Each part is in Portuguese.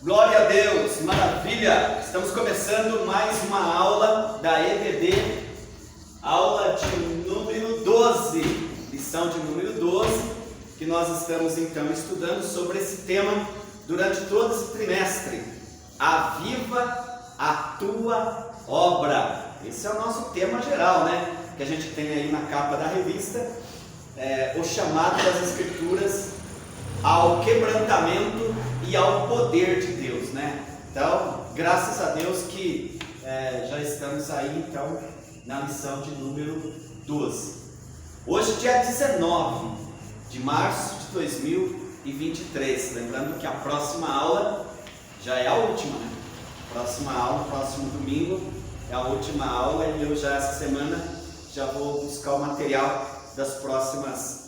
Glória a Deus, maravilha! Estamos começando mais uma aula da EBD, aula de número 12, lição de número 12, que nós estamos então estudando sobre esse tema durante todo esse trimestre. Aviva a tua obra. Esse é o nosso tema geral, né? Que a gente tem aí na capa da revista, o chamado das Escrituras ao quebrantamento e ao poder de Deus, né? Então, graças a Deus que já estamos aí, então, na lição de número 12. Hoje, dia 19 de março de 2023. Lembrando que a próxima aula já é a última, né? Próxima aula, próximo domingo, é a última aula e eu já essa semana já vou buscar o material das próximas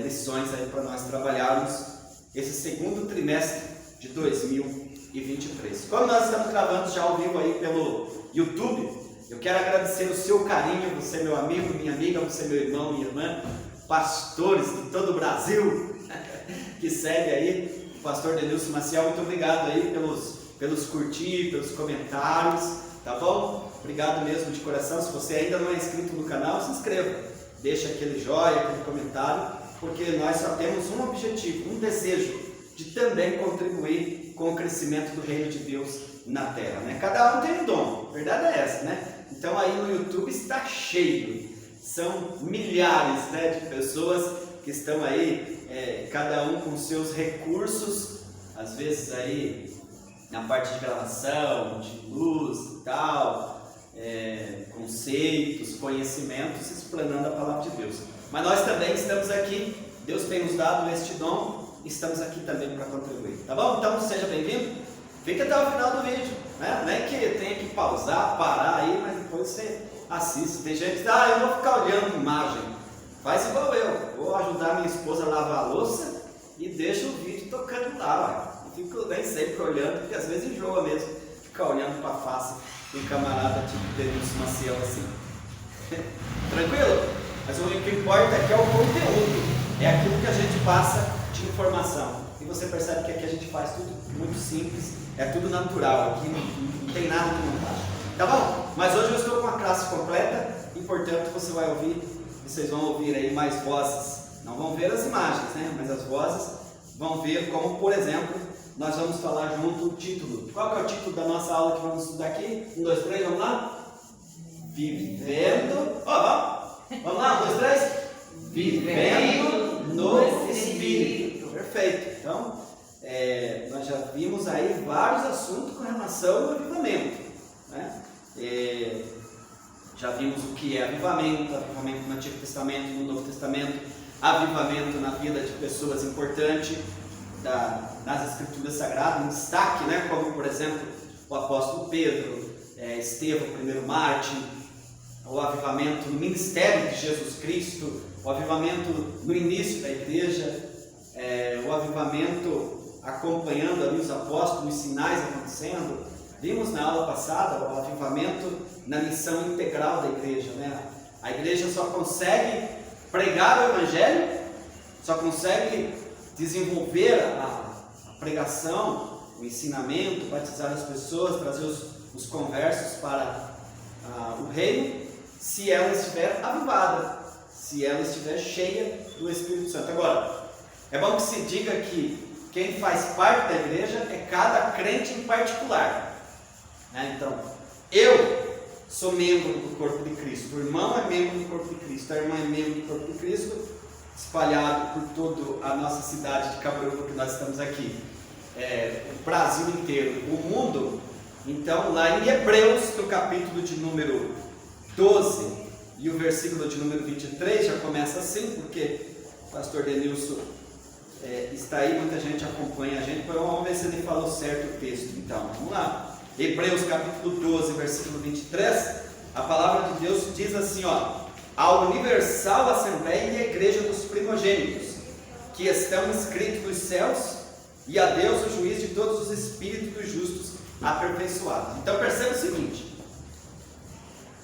lições aí para nós trabalharmos esse segundo trimestre de 2023. Como nós estamos gravando já ao vivo aí pelo YouTube, eu quero agradecer o seu carinho, você meu amigo, minha amiga, você meu irmão, minha irmã, pastores de todo o Brasil que segue aí, o pastor Denilson Maciel, muito obrigado aí pelos curtir, pelos comentários, tá bom? Obrigado mesmo de coração. Se você ainda não é inscrito no canal, se inscreva. Deixa aquele joinha, aquele comentário, porque nós só temos um objetivo, um desejo de também contribuir com o crescimento do reino de Deus na terra, né? Cada um tem um dom, a verdade é essa, né? Então aí no YouTube está cheio, são milhares, né, de pessoas que estão aí, cada um com seus recursos, às vezes aí na parte de gravação, de luz e tal, conceitos, conhecimentos, explanando a palavra de Deus. Mas nós também estamos aqui, Deus tem nos dado este dom, estamos aqui também para contribuir, tá bom? Então seja bem-vindo, fique até o final do vídeo, né? Não é que tenha que pausar, parar aí, mas depois você assiste. Tem gente que diz, eu vou ficar olhando a imagem. Faz igual eu, vou ajudar minha esposa a lavar a louça e deixa o vídeo tocando lá, não fico nem sempre olhando, porque às vezes enjoa mesmo, ficar olhando para a face de um camarada tipo Denilson Maciel assim. Tranquilo? Mas o que importa aqui é o conteúdo, é aquilo que a gente passa de informação. E você percebe que aqui a gente faz tudo muito simples, é tudo natural, aqui não tem nada de montagem. Tá bom? Mas hoje eu estou com a classe completa e, portanto, vocês vão ouvir aí mais vozes. Não vão ver as imagens, né? Mas as vozes vão ver como, por exemplo, nós vamos falar junto o título. Qual que é o título da nossa aula que vamos estudar aqui? 1, 2, 3, vamos lá? Vivendo... Vamos lá, 1, 2, 3? Vivendo no Espírito. Perfeito. Então, nós já vimos aí vários assuntos com relação ao avivamento, né? Já vimos o que é avivamento no Antigo Testamento, no Novo Testamento, avivamento na vida de pessoas importantes nas Escrituras Sagradas, em destaque, né? Como por exemplo o apóstolo Pedro, Estevão, o primeiro mártir, o avivamento no ministério de Jesus Cristo, o avivamento no início da igreja, o avivamento acompanhando ali os apóstolos, os sinais acontecendo. Vimos na aula passada o avivamento na missão integral da igreja, né? A igreja só consegue pregar o evangelho, só consegue desenvolver a pregação, o ensinamento, batizar as pessoas, trazer os conversos para o reino, se ela estiver avivada, se ela estiver cheia do Espírito Santo. Agora, é bom que se diga que quem faz parte da igreja é cada crente em particular, né? Então, eu sou membro do corpo de Cristo, o irmão é membro do corpo de Cristo, a irmã é membro do corpo de Cristo, espalhado por toda a nossa cidade de Cabruva que nós estamos aqui, o Brasil inteiro, o mundo. Então, lá em Hebreus, no capítulo de número 12 e o versículo de número 23, já começa assim, porque o pastor Denilson está aí, muita gente acompanha a gente, então vamos ver se ele falou certo o texto. Então, vamos lá. Hebreus capítulo 12, versículo 23, a palavra de Deus diz assim, a universal assembleia e a igreja dos primogênitos, que estão inscritos nos céus, e a Deus o juiz de todos os espíritos dos justos aperfeiçoados. Então perceba o seguinte,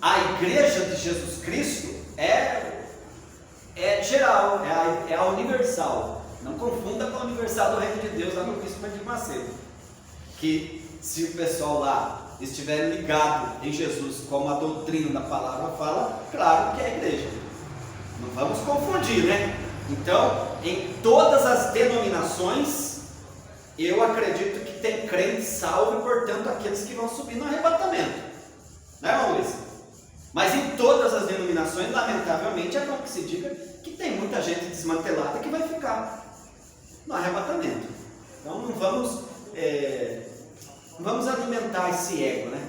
a igreja de Jesus Cristo é geral, é a universal. Não confunda com a universal do reino de Deus lá no Bispo de Macedo. que se o pessoal lá estiver ligado em Jesus, como a doutrina da palavra fala, claro que é a igreja. Não vamos confundir, né? Então, em todas as denominações, eu acredito que tem crente salvo e, portanto, aqueles que vão subir no arrebatamento. Não é, irmão Luiz? Mas em todas as denominações, lamentavelmente, é bom que se diga que tem muita gente desmantelada que vai ficar no arrebatamento. Então, não vamos alimentar esse ego, né?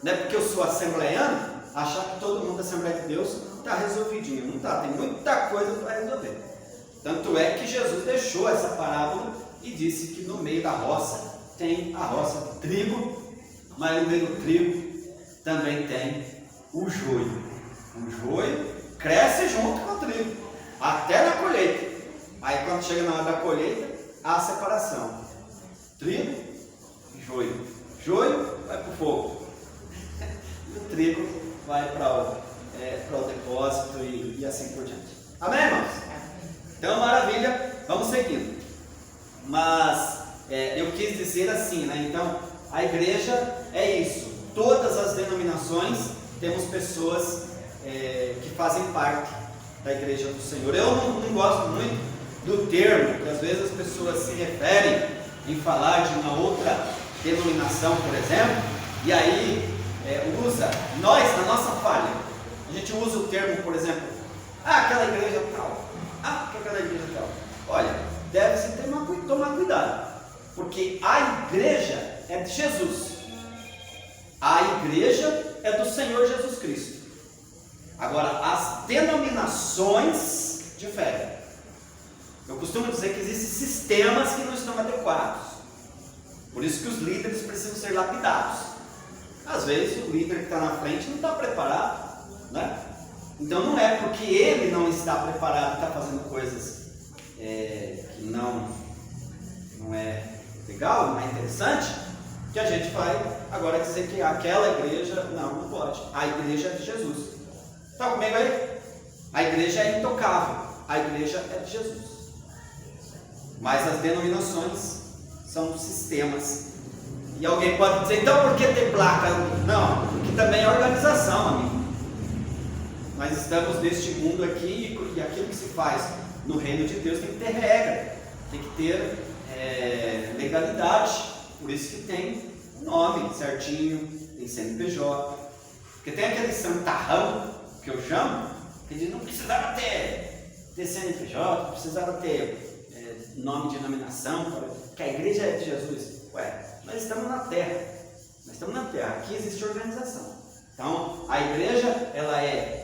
Não é porque eu sou assembleiano, achar que todo mundo da Assembleia de Deus está resolvidinho. Não está, tem muita coisa para resolver. Tanto é que Jesus deixou essa parábola e disse que no meio da roça tem a roça de trigo, mas no meio do trigo também tem o joio. O joio cresce junto com o trigo, até na colheita. Aí quando chega na hora da colheita, há a separação. Trigo e joio. Joio vai para o fogo. E o trigo vai para o depósito e assim por diante. Amém, irmãos? Então, maravilha, vamos seguindo. Mas eu quis dizer assim, né? Então, a igreja é isso. Todas as denominações temos pessoas que fazem parte da igreja do Senhor. Eu não gosto muito do termo, que às vezes as pessoas se referem em falar de uma outra denominação, por exemplo, e aí usa, nós, na nossa falha, a gente usa o termo, por exemplo, aquela igreja tal, aquela igreja tal. Olha, deve-se tomar cuidado, porque a igreja é de Jesus, a igreja é do Senhor Jesus Cristo. Agora, as denominações diferem. Eu costumo dizer que existem sistemas que não estão adequados, por isso que os líderes precisam ser lapidados. Às vezes o líder que está na frente não está preparado, né? Então não é porque ele não está preparado e está fazendo coisas que não é legal, não é interessante, que a gente vai agora dizer que aquela igreja não pode. A igreja é de Jesus. Está comigo aí? A igreja é intocável, a igreja é de Jesus. Mas as denominações são sistemas. E alguém pode dizer, então por que tem placa? Não, porque também é organização, amigo. Nós estamos neste mundo aqui e aquilo que se faz no reino de Deus tem que ter regra, tem que ter legalidade. Por isso que tem nome certinho, tem CNPJ. Porque tem aquele santarrão que eu chamo, que diz, não precisava ter CNPJ, não precisava ter nome de denominação, que a igreja é de Jesus. Ué, nós estamos na terra, aqui existe organização. Então, a igreja, ela é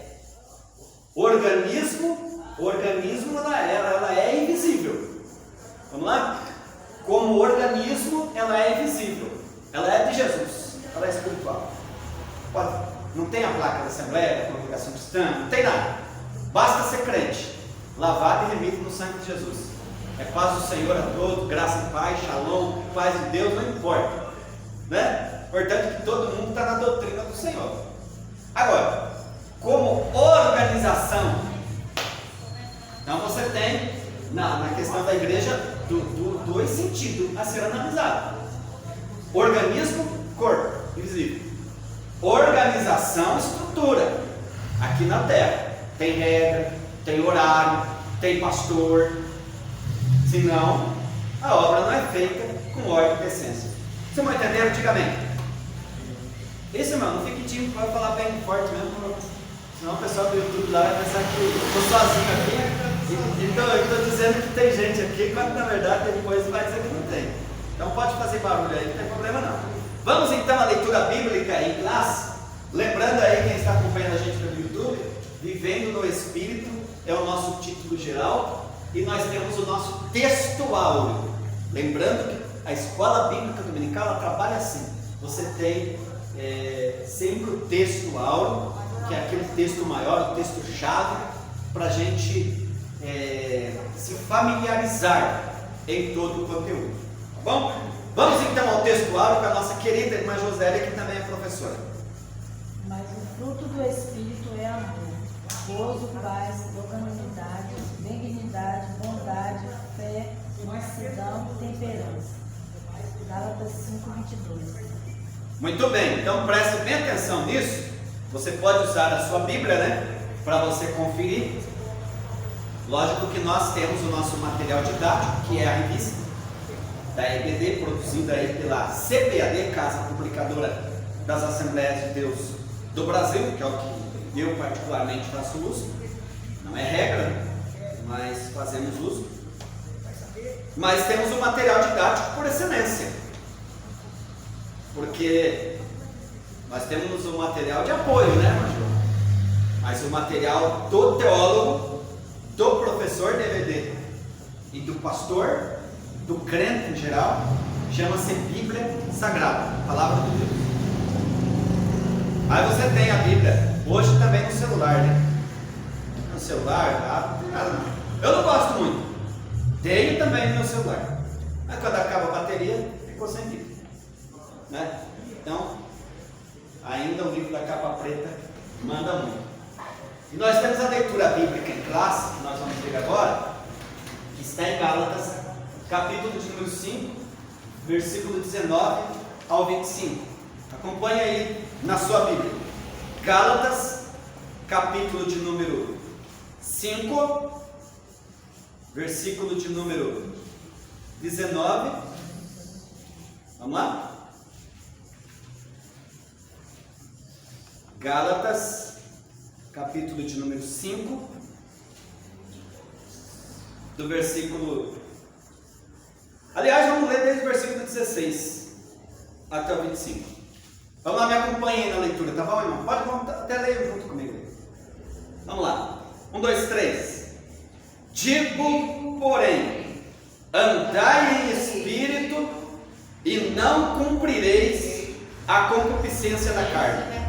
organismo, ela é invisível. Vamos lá? Como organismo, ela é invisível, ela é de Jesus, ela é espiritual. Não tem a placa da Assembleia, da Congregação Cristã, não tem nada. Basta ser crente, lavado e remido no sangue de Jesus. É paz do Senhor a todos, graça e paz, shalom, paz de Deus, não importa, né? Importante que todo mundo está na doutrina do Senhor. Agora, como organização, então você tem na questão da igreja dois sentidos a ser analisado: organismo, corpo, invisível. Organização, estrutura. Aqui na terra tem regra, tem horário, tem pastor. Senão, a obra não é feita com ordem e decência. Vocês vão entender? Diga amém. Isso, irmão, não fique tímido, pode falar bem forte mesmo. Senão o pessoal do YouTube lá vai pensar que eu estou sozinho aqui. Então eu estou dizendo que tem gente aqui, quando na verdade depois vai dizer que não tem. Então pode fazer barulho aí, não tem problema não. Vamos então à leitura bíblica em classe. Lembrando aí, quem está acompanhando a gente pelo YouTube, Vivendo no Espírito é o nosso título geral. E nós temos o nosso texto áureo. Lembrando que a escola bíblica dominical ela trabalha assim. Você tem sempre o texto áureo, que é aquele texto maior, o texto-chave, para a gente se familiarizar em todo o conteúdo. Tá bom? Vamos então ao texto áureo com a nossa querida irmã Josélia, que também é professora. Mas o fruto do Espírito é amor, gozo, paz, longanimidade, benignidade, bondade, fé, mansidão e temperança. Gálatas 5:22. Muito bem, então preste bem atenção nisso. Você pode usar a sua Bíblia, né? Para você conferir. Lógico que nós temos o nosso material didático, que é a revista da EBD, produzida aí pela CPAD, Casa Publicadora das Assembleias de Deus do Brasil, que é o que eu particularmente faço uso. Não é regra, mas fazemos uso. Mas temos o material didático por excelência, porque nós temos o material de apoio, né, Marcelo? Mas o material do teólogo, do professor de EBD e do pastor, do crente em geral, chama-se Bíblia Sagrada, Palavra de Deus. Aí você tem a Bíblia, hoje também no celular, né? No celular, não tem nada não. Eu não gosto muito. Tenho também no meu celular. Mas quando acaba a bateria, ficou sem Bíblia, né? Então, ainda o livro da capa preta manda muito. E nós temos a leitura bíblica em classe, que nós vamos ver agora, que está em Gálatas, capítulo de número 5, versículo 19 ao 25. Acompanhe aí na sua Bíblia. Gálatas, capítulo de número 5, versículo de número 19. Vamos lá? Gálatas, capítulo de número 5, do versículo... Aliás, vamos ler desde o versículo 16 até o 25. Vamos lá, me acompanhem aí na leitura, tá bom, irmão? Pode até ler junto comigo. Vamos lá. 1, 2, 3. Digo, porém, andai em espírito e não cumprireis a concupiscência da carne.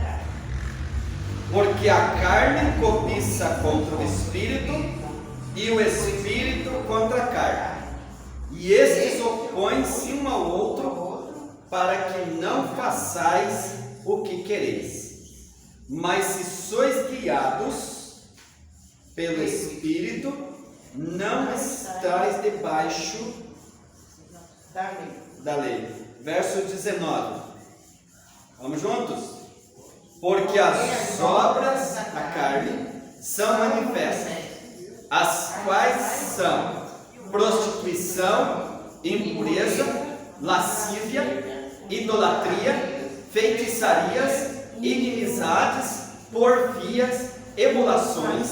Porque a carne cobiça contra o espírito e o espírito contra a carne. E estes opõem-se um ao outro para que não façais o que quereis. Mas se sois guiados pelo espírito, não estáis debaixo da lei. Verso 19. Vamos juntos? Porque as obras da carne são manifestas, as quais são prostituição, impureza, lascívia, idolatria, feitiçarias, inimizades, porfias, emulações,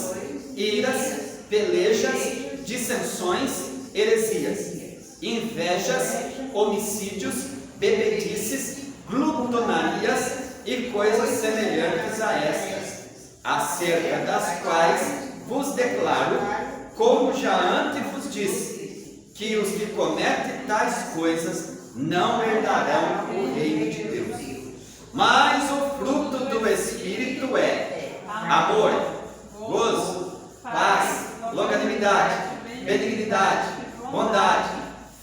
iras, pelejas, dissensões, heresias, invejas, homicídios, bebedices, glutonarias e coisas semelhantes a estas, acerca das quais vos declaro, como já antes vos disse, que os que cometem tais coisas não herdarão o reino de Deus. Mas o fruto do Espírito é amor, gozo, paz, longanimidade, benignidade, bondade,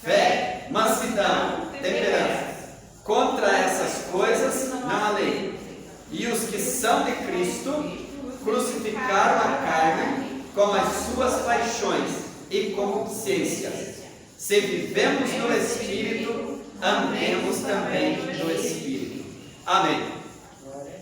fé, mansidão, temperança. Contra essas coisas não há lei. E os que são de Cristo crucificaram a carne com as suas paixões e concupiscências. Se vivemos no Espírito, andemos também no Espírito. Amém.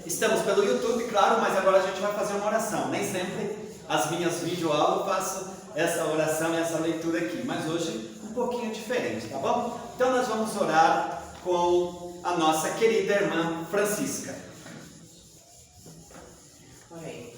Estamos pelo YouTube, claro, mas agora a gente vai fazer uma oração. Nem sempre as minhas videoaulas eu faço essa oração e essa leitura aqui, mas hoje um pouquinho diferente, tá bom? Então nós vamos orar com a nossa querida irmã Francisca. Oremos.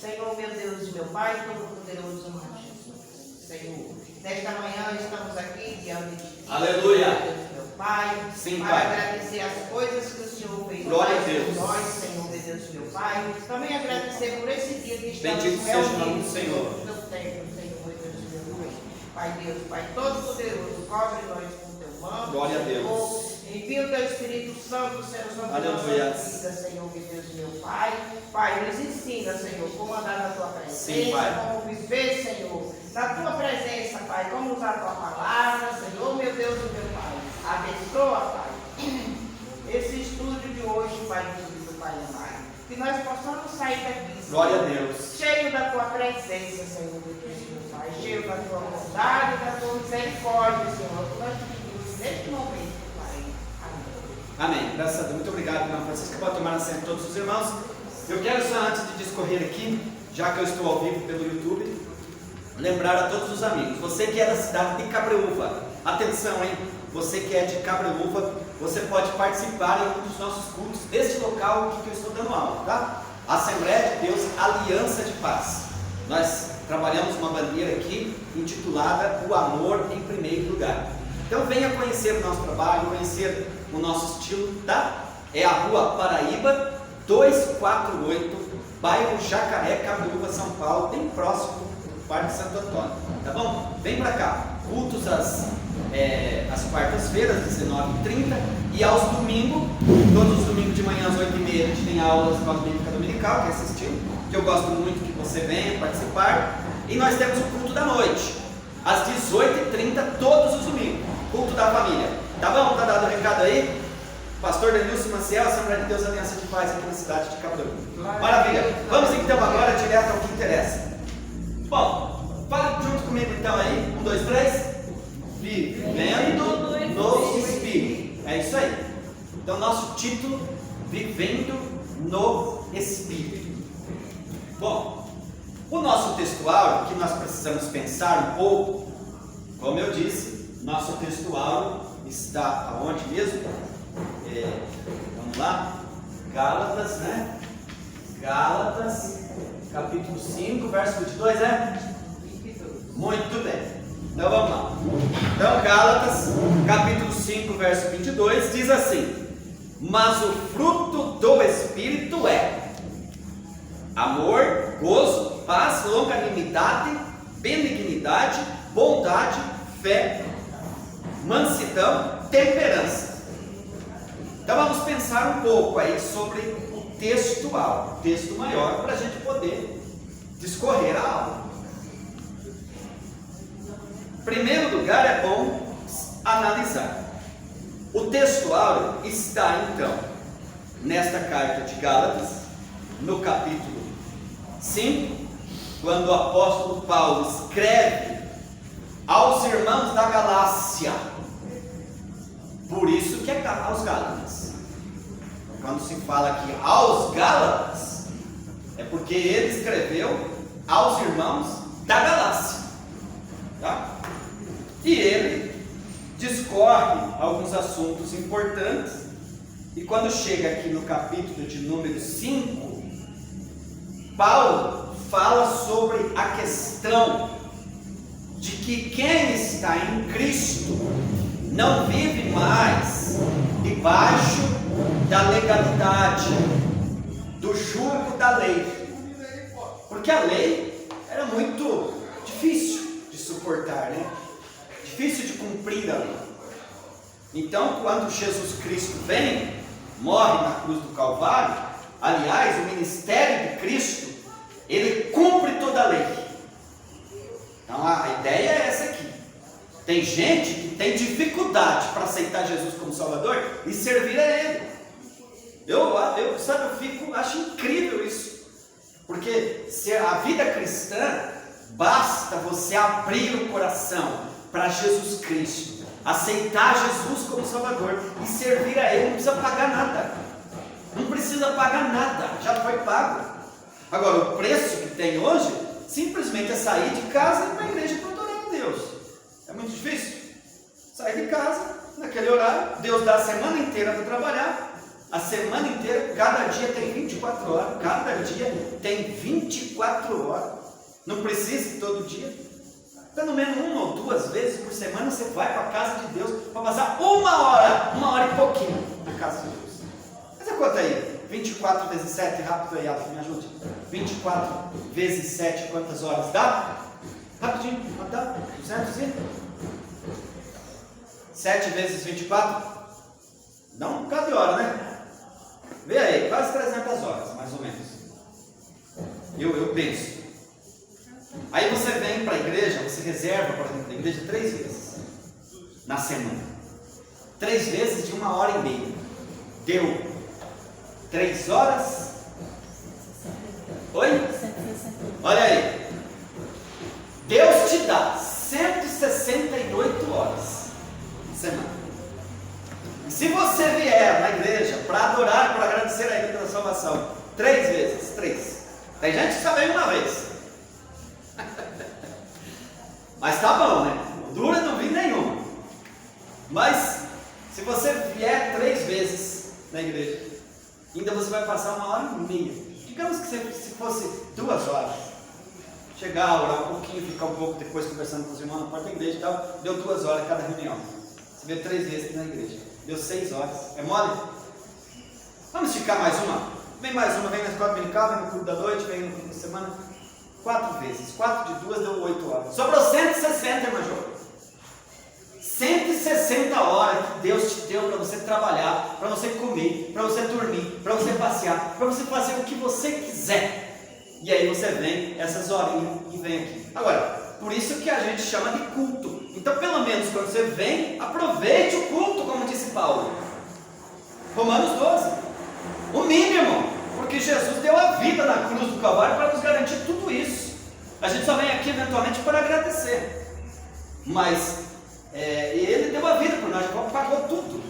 Senhor, meu Deus e meu Pai, todo-poderoso, Jesus. Senhor, nesta manhã estamos aqui diante de ti. Aleluia. Deus, meu Pai, sim, para Pai, agradecer as coisas que o Senhor fez. Glória a Deus. Nós, Senhor, meu Deus e meu Pai. Também agradecer por esse dia que estamos bendito seja o nome do Senhor. No templo, Senhor, meu Deus e meu Pai. Pai Deus, Pai todo-poderoso, cobre nós com teu manto. Glória a Deus. Senhor. Envia o teu Espírito Santo, Senhor, sobre a nossa vida, Senhor, meu Deus e meu Pai. Pai, nos ensina, Senhor, como andar na tua presença, sim, Pai, como viver, Senhor, na tua presença, Pai, como usar a tua palavra, Senhor, meu Deus e meu Pai. Abençoa, Pai, esse estúdio de hoje, Pai querido, Pai amado. Que nós possamos sair daqui, Senhor, glória a Deus, cheio da tua presença, Senhor, meu Deus e meu Pai, cheio da tua bondade, da tua misericórdia, Senhor, que nós te pedimos neste momento. Amém. Graças a Deus. Muito obrigado, irmã Francisca. Pode tomar assento todos os irmãos. Eu quero só, antes de discorrer aqui, já que eu estou ao vivo pelo YouTube, lembrar a todos os amigos. Você que é da cidade de Cabreúva, atenção, hein? Você que é de Cabreúva, você pode participar em um dos nossos cultos deste local que eu estou dando aula, tá? Assembleia de Deus, Aliança de Paz. Nós trabalhamos uma bandeira aqui intitulada O Amor em Primeiro Lugar. Então venha conhecer o nosso trabalho, conhecer o nosso estilo, tá? É a Rua Paraíba 248, bairro Jacaré, Cabreúva, São Paulo, bem próximo do Parque Santo Antônio, tá bom? Vem pra cá. Cultos às quartas-feiras, 19h30, e aos domingos, todos os domingos de manhã às 8h30, a gente tem aula da Escola Bíblica Dominical, que é esse estilo, que eu gosto muito que você venha participar. E nós temos o culto da noite, às 18h30, todos os domingos, culto da família. Tá bom? Tá dado o recado aí? Pastor Denilson Maciel, Assembleia de Deus, Aliança de Paz, aqui na cidade de Cabreúva. Maravilha! Vamos então agora direto ao que interessa. Bom, fala junto comigo então aí, 1, 2, 3. Vivendo no Espírito. É isso aí. Então, nosso título: Vivendo no Espírito. Bom, o nosso textuário, que nós precisamos pensar um pouco, como eu disse, nosso textuário está aonde mesmo? Vamos lá, Gálatas, né? Gálatas, capítulo 5, verso 22, Muito bem. Então vamos lá. Então, Gálatas, capítulo 5, verso 22, diz assim: mas o fruto do Espírito é amor, gozo, paz, longanimidade, benignidade, bondade, fé, mansidão, temperança. Então vamos pensar um pouco aí sobre o textual, o texto maior, para a gente poder discorrer a aula. Em primeiro lugar, é bom analisar. O textual está então nesta carta de Gálatas, no capítulo 5, quando o apóstolo Paulo escreve aos irmãos da Galácia. Por isso que é aos Gálatas. Quando se fala aqui aos Gálatas, é porque ele escreveu aos irmãos da Galácia, tá? E ele discorre alguns assuntos importantes, e quando chega aqui no capítulo de número 5, Paulo fala sobre a questão de que quem está em Cristo não vive mais debaixo da legalidade, do jugo da lei, porque a lei era muito difícil de suportar, né? Difícil de cumprir a lei. Então, quando Jesus Cristo vem, morre na cruz do Calvário, aliás, o ministério de Cristo, ele cumpre toda a lei. Então, a ideia é essa aqui. Tem gente que tem dificuldade para aceitar Jesus como Salvador e servir a Ele. Eu acho incrível isso. Porque se a vida cristã, basta você abrir o coração para Jesus Cristo, aceitar Jesus como Salvador e servir a Ele. Não precisa pagar nada. Não precisa pagar nada, já foi pago. Agora, o preço que tem hoje, simplesmente é sair de casa e ir para a igreja para adorar a Deus. É muito difícil. Sair de casa, naquele horário, Deus dá a semana inteira para trabalhar. A semana inteira, cada dia tem 24 horas. Cada dia tem 24 horas. Não precisa ir todo dia. Pelo menos 1 ou 2 vezes por semana você vai para a casa de Deus para passar 1 hora e pouquinho na casa de Deus. Mas é quanto aí? 24 vezes 7, rápido aí, Alfa, me ajude. 24 vezes 7, quantas horas dá? Rapidinho, dá? 200 e? 7 vezes 24? Dá um bocado de hora, né? Vê aí, quase 300 horas, mais ou menos. Eu penso. Aí você vem para a igreja, você reserva, por exemplo, a igreja 3 vezes na semana. 3 vezes de 1h30. Deu 3 horas. Oi? Olha aí. Deus te dá 168 horas por semana. Se você vier na igreja para adorar, para agradecer a Ele pela salvação, 3 vezes, 3. Tem gente que só vem uma vez. Mas tá bom, né? Dura não vi nenhuma. Mas se você vier 3 vezes na igreja, ainda você vai passar 1h30. Digamos que se fosse 2 horas. Chegar, orar um pouquinho, ficar um pouco depois conversando com os irmãos na porta da igreja e tal. Deu 2 horas cada reunião. Você veio 3 vezes aqui na igreja. Deu 6 horas. É mole? Vamos esticar mais uma? Vem mais uma, vem na escola dominical, vem no culto da noite, vem no culto da semana. 4 vezes. 4 de 2 deu 8 horas. Sobrou 160, irmã Jô. 160 horas que Deus te deu para você trabalhar, para você comer, para você dormir, para você passear, para você fazer o que você quiser. E aí você vem essas horinhas e vem aqui. Agora, por isso que a gente chama de culto. Então, pelo menos quando você vem, aproveite o culto, como disse Paulo. Romanos 12. O mínimo, porque Jesus deu a vida na cruz do Calvário para nos garantir tudo isso. A gente só vem aqui eventualmente para agradecer. Mas Ele deu a vida por nós, pagou tudo.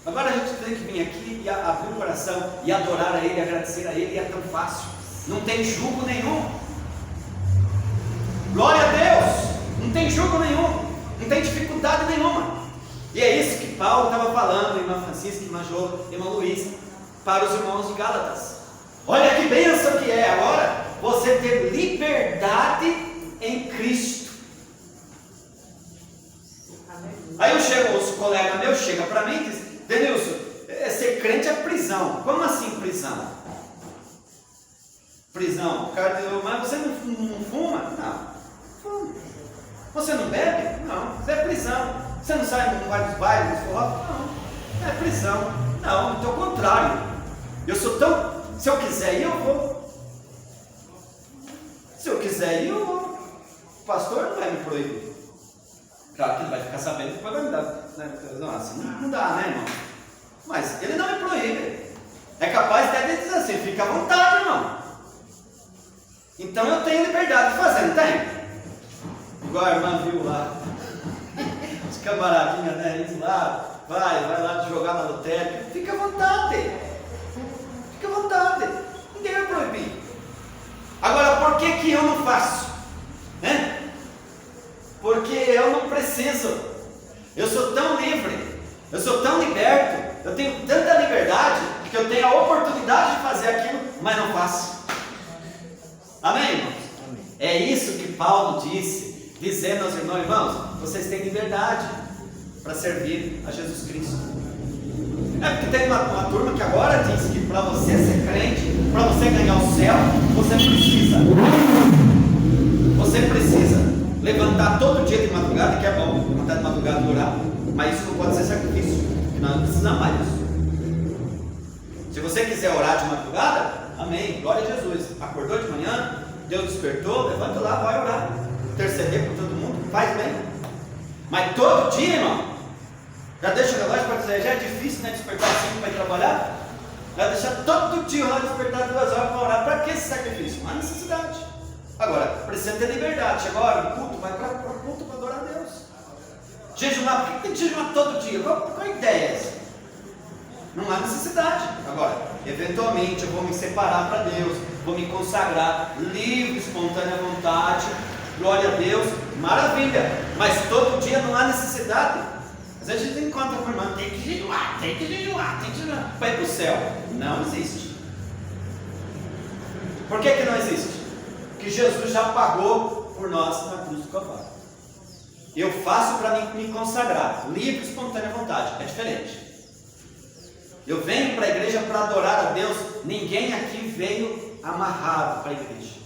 Agora a gente tem que vir aqui e abrir o coração e adorar a Ele, agradecer a Ele, e é tão fácil. Não tem jugo nenhum. Glória a Deus. Não tem jugo nenhum. Não tem dificuldade nenhuma. E é isso que Paulo estava falando, irmã Francisca, irmã Jô, irmã Luiz, para os irmãos de Gálatas. Olha que bênção que é agora você ter liberdade em Cristo. Aí eu chego, os colegas meus chegam para mim e dizem: Denilson, ser crente é prisão. Como assim prisão? Prisão. O cara diz: mas você não fuma? Não. Fuma. Você não bebe? Não. Isso é prisão. Você não sai em vários bairros? Não. É prisão. Não, muito ao contrário. Eu sou tão... Se eu quiser ir, eu vou. Se eu quiser ir, eu vou. O pastor não vai me proibir. Claro que ele vai ficar sabendo que vai me dar. Né? Não, assim não dá, né, irmão? Mas ele não me proíbe. É capaz até de dizer assim: fica à vontade, irmão. Então eu tenho liberdade de fazer, não tem? Igual a irmã viu lá. Os camaradinhos, né? Eles lá, vai lá jogar na lotérica. Fica à vontade. Fica à vontade. Ninguém vai proibir. Agora, por que eu não faço? Né? Porque eu não preciso. Eu sou tão livre. Eu sou tão liberto. Eu tenho tanta liberdade que eu tenho a oportunidade de fazer aquilo, mas não faço. Amém, irmãos? Amém. É isso que Paulo disse, dizendo aos irmãos: vocês têm liberdade para servir a Jesus Cristo. É porque tem uma turma que agora diz que para você ser crente, para você ganhar o céu, você precisa levantar todo dia de madrugada, que é bom levantar de madrugada e orar, mas isso não pode ser sacrifício, porque nós não precisamos mais disso. Se você quiser orar de madrugada, amém, glória a Jesus. Acordou de manhã, Deus despertou, levanta lá, vai orar, interceder por todo mundo, faz bem. Mas todo dia, irmão, já deixa o relógio para dizer: já é difícil, né, despertar 5 para ir trabalhar. Já deixar todo dia o relógio despertar 2 horas para orar. Para que esse sacrifício? Não há necessidade. Agora, precisa ter liberdade. Chegou a hora do culto, vai para o culto para adorar a Deus. Jejuar, por que tem que jejuar todo dia? Qual a ideia? Não há necessidade. Agora, eventualmente eu vou me separar para Deus, vou me consagrar, livre, espontânea vontade, glória a Deus, maravilha. Mas todo dia não há necessidade. Às vezes a gente encontra com o irmão: tem que jejuar para ir para o céu. Não existe. Por que não existe? Porque Jesus já pagou por nós na cruz do Calvário. Eu faço para me consagrar, livre, espontânea vontade. É diferente. Eu venho para a igreja para adorar a Deus. Ninguém aqui veio amarrado para a igreja.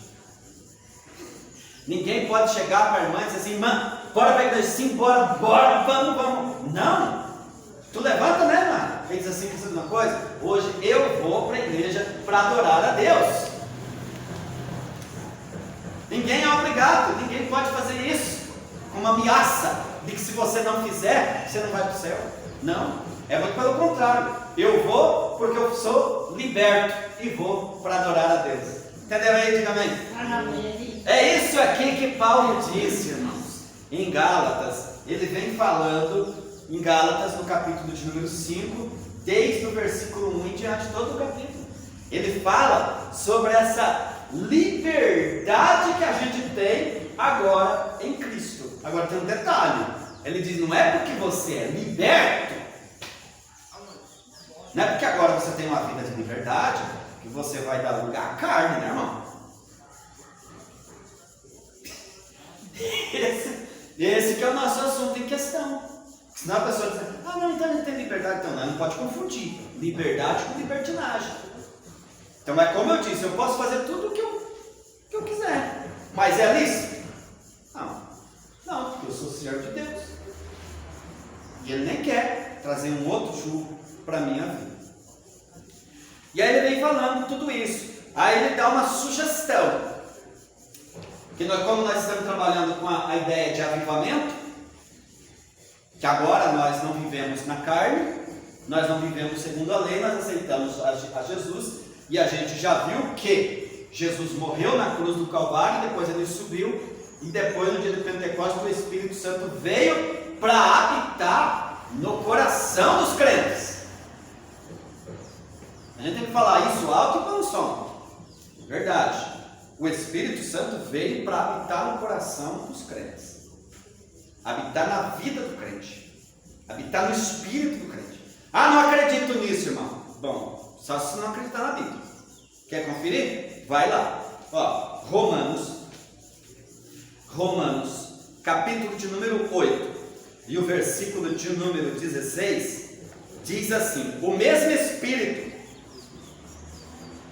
Ninguém pode chegar para a irmã e dizer assim: irmã, bora para a igreja. Sim, bora, vamos. Não. Tu levanta, né, irmã? Quem diz assim: precisa de uma coisa? Hoje eu vou para a igreja para adorar a Deus. Ninguém é obrigado. Ninguém pode fazer isso com uma ameaça de que se você não fizer, você não vai para o céu. Não. É muito pelo contrário. Eu vou porque eu sou liberto e vou para adorar a Deus. Entendeu aí? Diga amém. Amém. É isso aqui que Paulo disse, irmãos, em Gálatas. Ele vem falando em Gálatas, no capítulo de número 5, desde o versículo 1 em diante, todo o capítulo. Ele fala sobre essa liberdade que a gente tem agora em Cristo. Agora tem um detalhe, ele diz, não é porque você é liberto, não é porque agora você tem uma vida de liberdade, que você vai dar lugar à carne, né, irmão? Esse que é o nosso assunto em questão. Senão a pessoa diz, não, então não tem liberdade. Então não pode confundir liberdade com libertinagem. Então é como eu disse, eu posso fazer tudo o que eu quiser, mas é lícito? Não, porque eu sou servo de Deus. E Ele nem quer trazer um outro jugo para a minha vida. E aí ele vem falando tudo isso. Aí ele dá uma sugestão. Que como nós estamos trabalhando com a ideia de avivamento, que agora nós não vivemos na carne, nós não vivemos segundo a lei, nós aceitamos a Jesus, e a gente já viu que Jesus morreu na cruz do Calvário, depois ele subiu, e depois no dia do Pentecostes o Espírito Santo veio para habitar no coração dos crentes. A gente tem que falar isso alto e bom som. Verdade. O Espírito Santo veio para habitar no coração dos crentes, habitar na vida do crente, habitar no espírito do crente. Não acredito nisso, irmão. Bom, só se não acreditar na Bíblia. Quer conferir? Vai lá. Romanos, capítulo de número 8 e o versículo de número 16 diz assim: o mesmo Espírito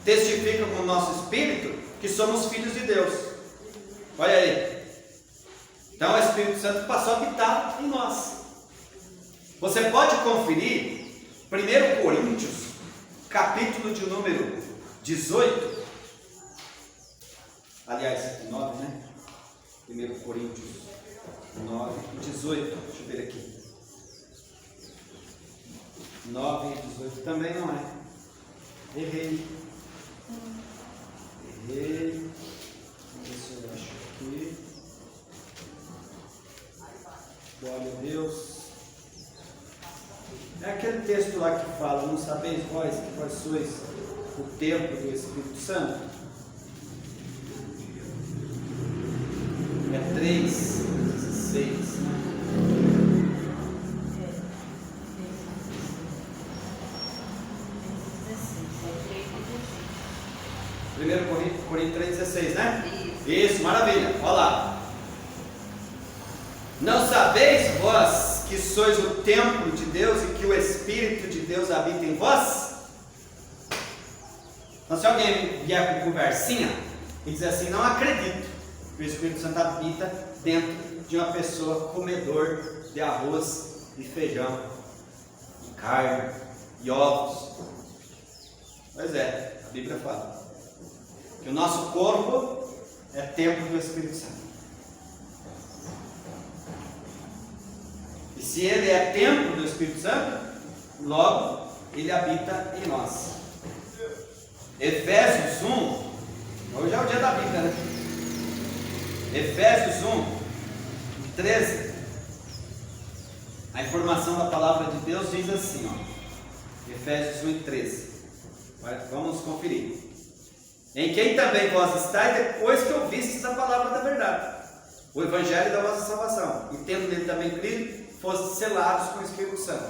testifica com o nosso espírito que somos filhos de Deus. Olha aí. Então o Espírito Santo passou a habitar em nós. Você pode conferir 1 Coríntios, capítulo de número 18. Aliás, 9, né? 1 Coríntios 9 e 18. Deixa eu ver aqui. 9 e 18 também não é. Errei. Vamos ver se eu acho aqui. Glória a Deus. É aquele texto lá que fala: não sabeis vós que vós sois o templo do Espírito Santo? É 3:16, né? 1 Coríntios 3:16, né? Isso, maravilha. Olha lá. Não sabeis vós que sois o templo de Deus e que o Espírito de Deus habita em vós? Então, se alguém vier com conversinha e dizer assim: não acredito que o Espírito Santo habita dentro de uma pessoa comedor de arroz e feijão, de carne e ovos. Pois é, a Bíblia fala que o nosso corpo é templo do Espírito Santo. E se ele é templo do Espírito Santo, logo ele habita em nós. Efésios 1, hoje é o dia da Bíblia, né? Efésios 1:13. A informação da palavra de Deus diz assim, Efésios 1:13. Vamos conferir. Em quem também vós estáis depois que ouvistes a palavra da verdade, o evangelho da vossa salvação, e tendo nele também crido, fossem selados com o Espírito Santo.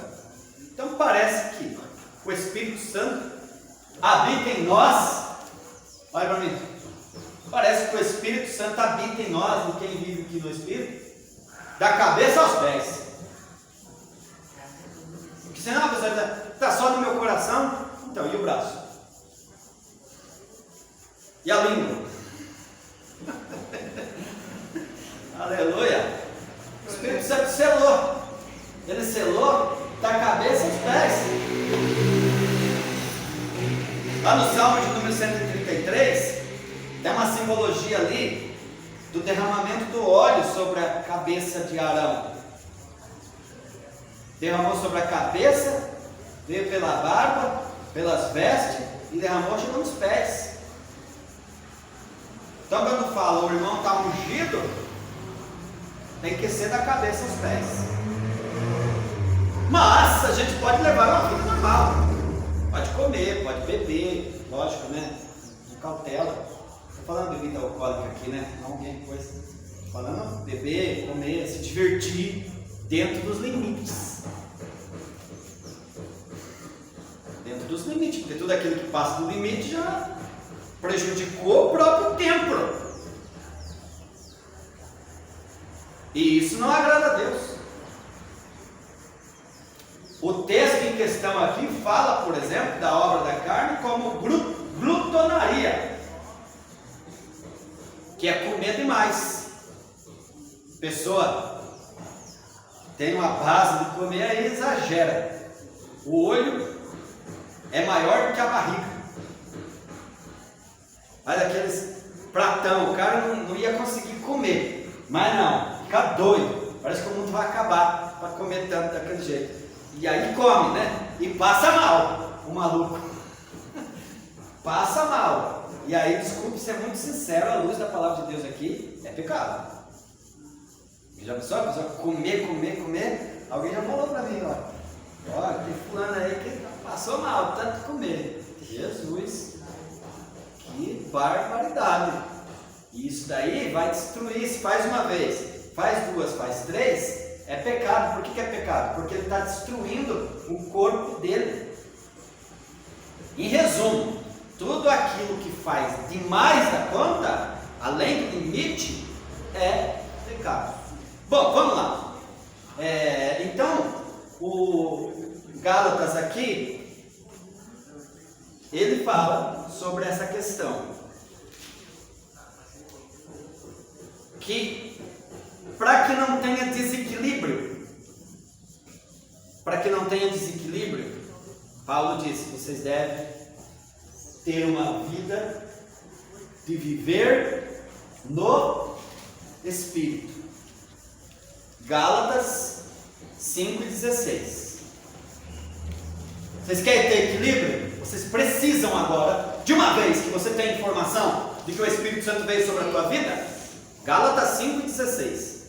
Então parece que o Espírito Santo habita em nós. Olha para mim. Parece que o Espírito Santo habita em nós, em quem vive aqui no Espírito, da cabeça aos pés. Porque senão a pessoa está só no meu coração. Então, e o braço? E a língua? Aleluia! O Espírito Santo selou. Ele selou da cabeça aos pés. Lá no Salmo de número 133, tem uma simbologia ali do derramamento do óleo sobre a cabeça de Arão. Derramou sobre a cabeça, veio pela barba, pelas vestes e derramou chegando nos pés. Então, quando fala o irmão está ungido, tem que ser da cabeça aos pés. Mas a gente pode levar uma vida normal. Pode comer, pode beber, lógico, né? Com cautela. Estou falando de bebida alcoólica aqui, né? Não alguém coisa. Falando beber, comer, se divertir dentro dos limites. Dentro dos limites, porque tudo aquilo que passa do limite já prejudicou o próprio templo. E isso não agrada a Deus. O texto em questão aqui fala, por exemplo, da obra da carne como glutonaria, que é comer demais. Pessoa tem uma base de comer, aí exagera. O olho é maior do que a barriga. Olha aqueles pratão, o cara não ia conseguir comer, mas não, fica doido. Parece que o mundo vai acabar para comer tanto daquele jeito. E aí come, né? E passa mal, o maluco. Passa mal. E aí, desculpe ser muito sincero, à luz da palavra de Deus aqui, é pecado. Já pensou? A pessoa comer. Alguém já falou para mim, ó, tem fulano aí que passou mal, tanto comer. Jesus, que barbaridade. E isso daí vai destruir, se faz uma vez, faz duas, faz três, é pecado. Por que é pecado? Porque ele está destruindo o corpo dele. Em resumo, tudo aquilo que faz demais da conta, além do limite, é pecado. Bom, vamos lá. Então, o Gálatas aqui, ele fala sobre essa questão. Que, para que não tenha desequilíbrio, Paulo disse, vocês devem ter uma vida de viver no Espírito. Gálatas 5,16. Vocês querem ter equilíbrio? Vocês precisam agora, de uma vez que você tem informação de que o Espírito Santo veio sobre a tua vida, Gálatas 5,16.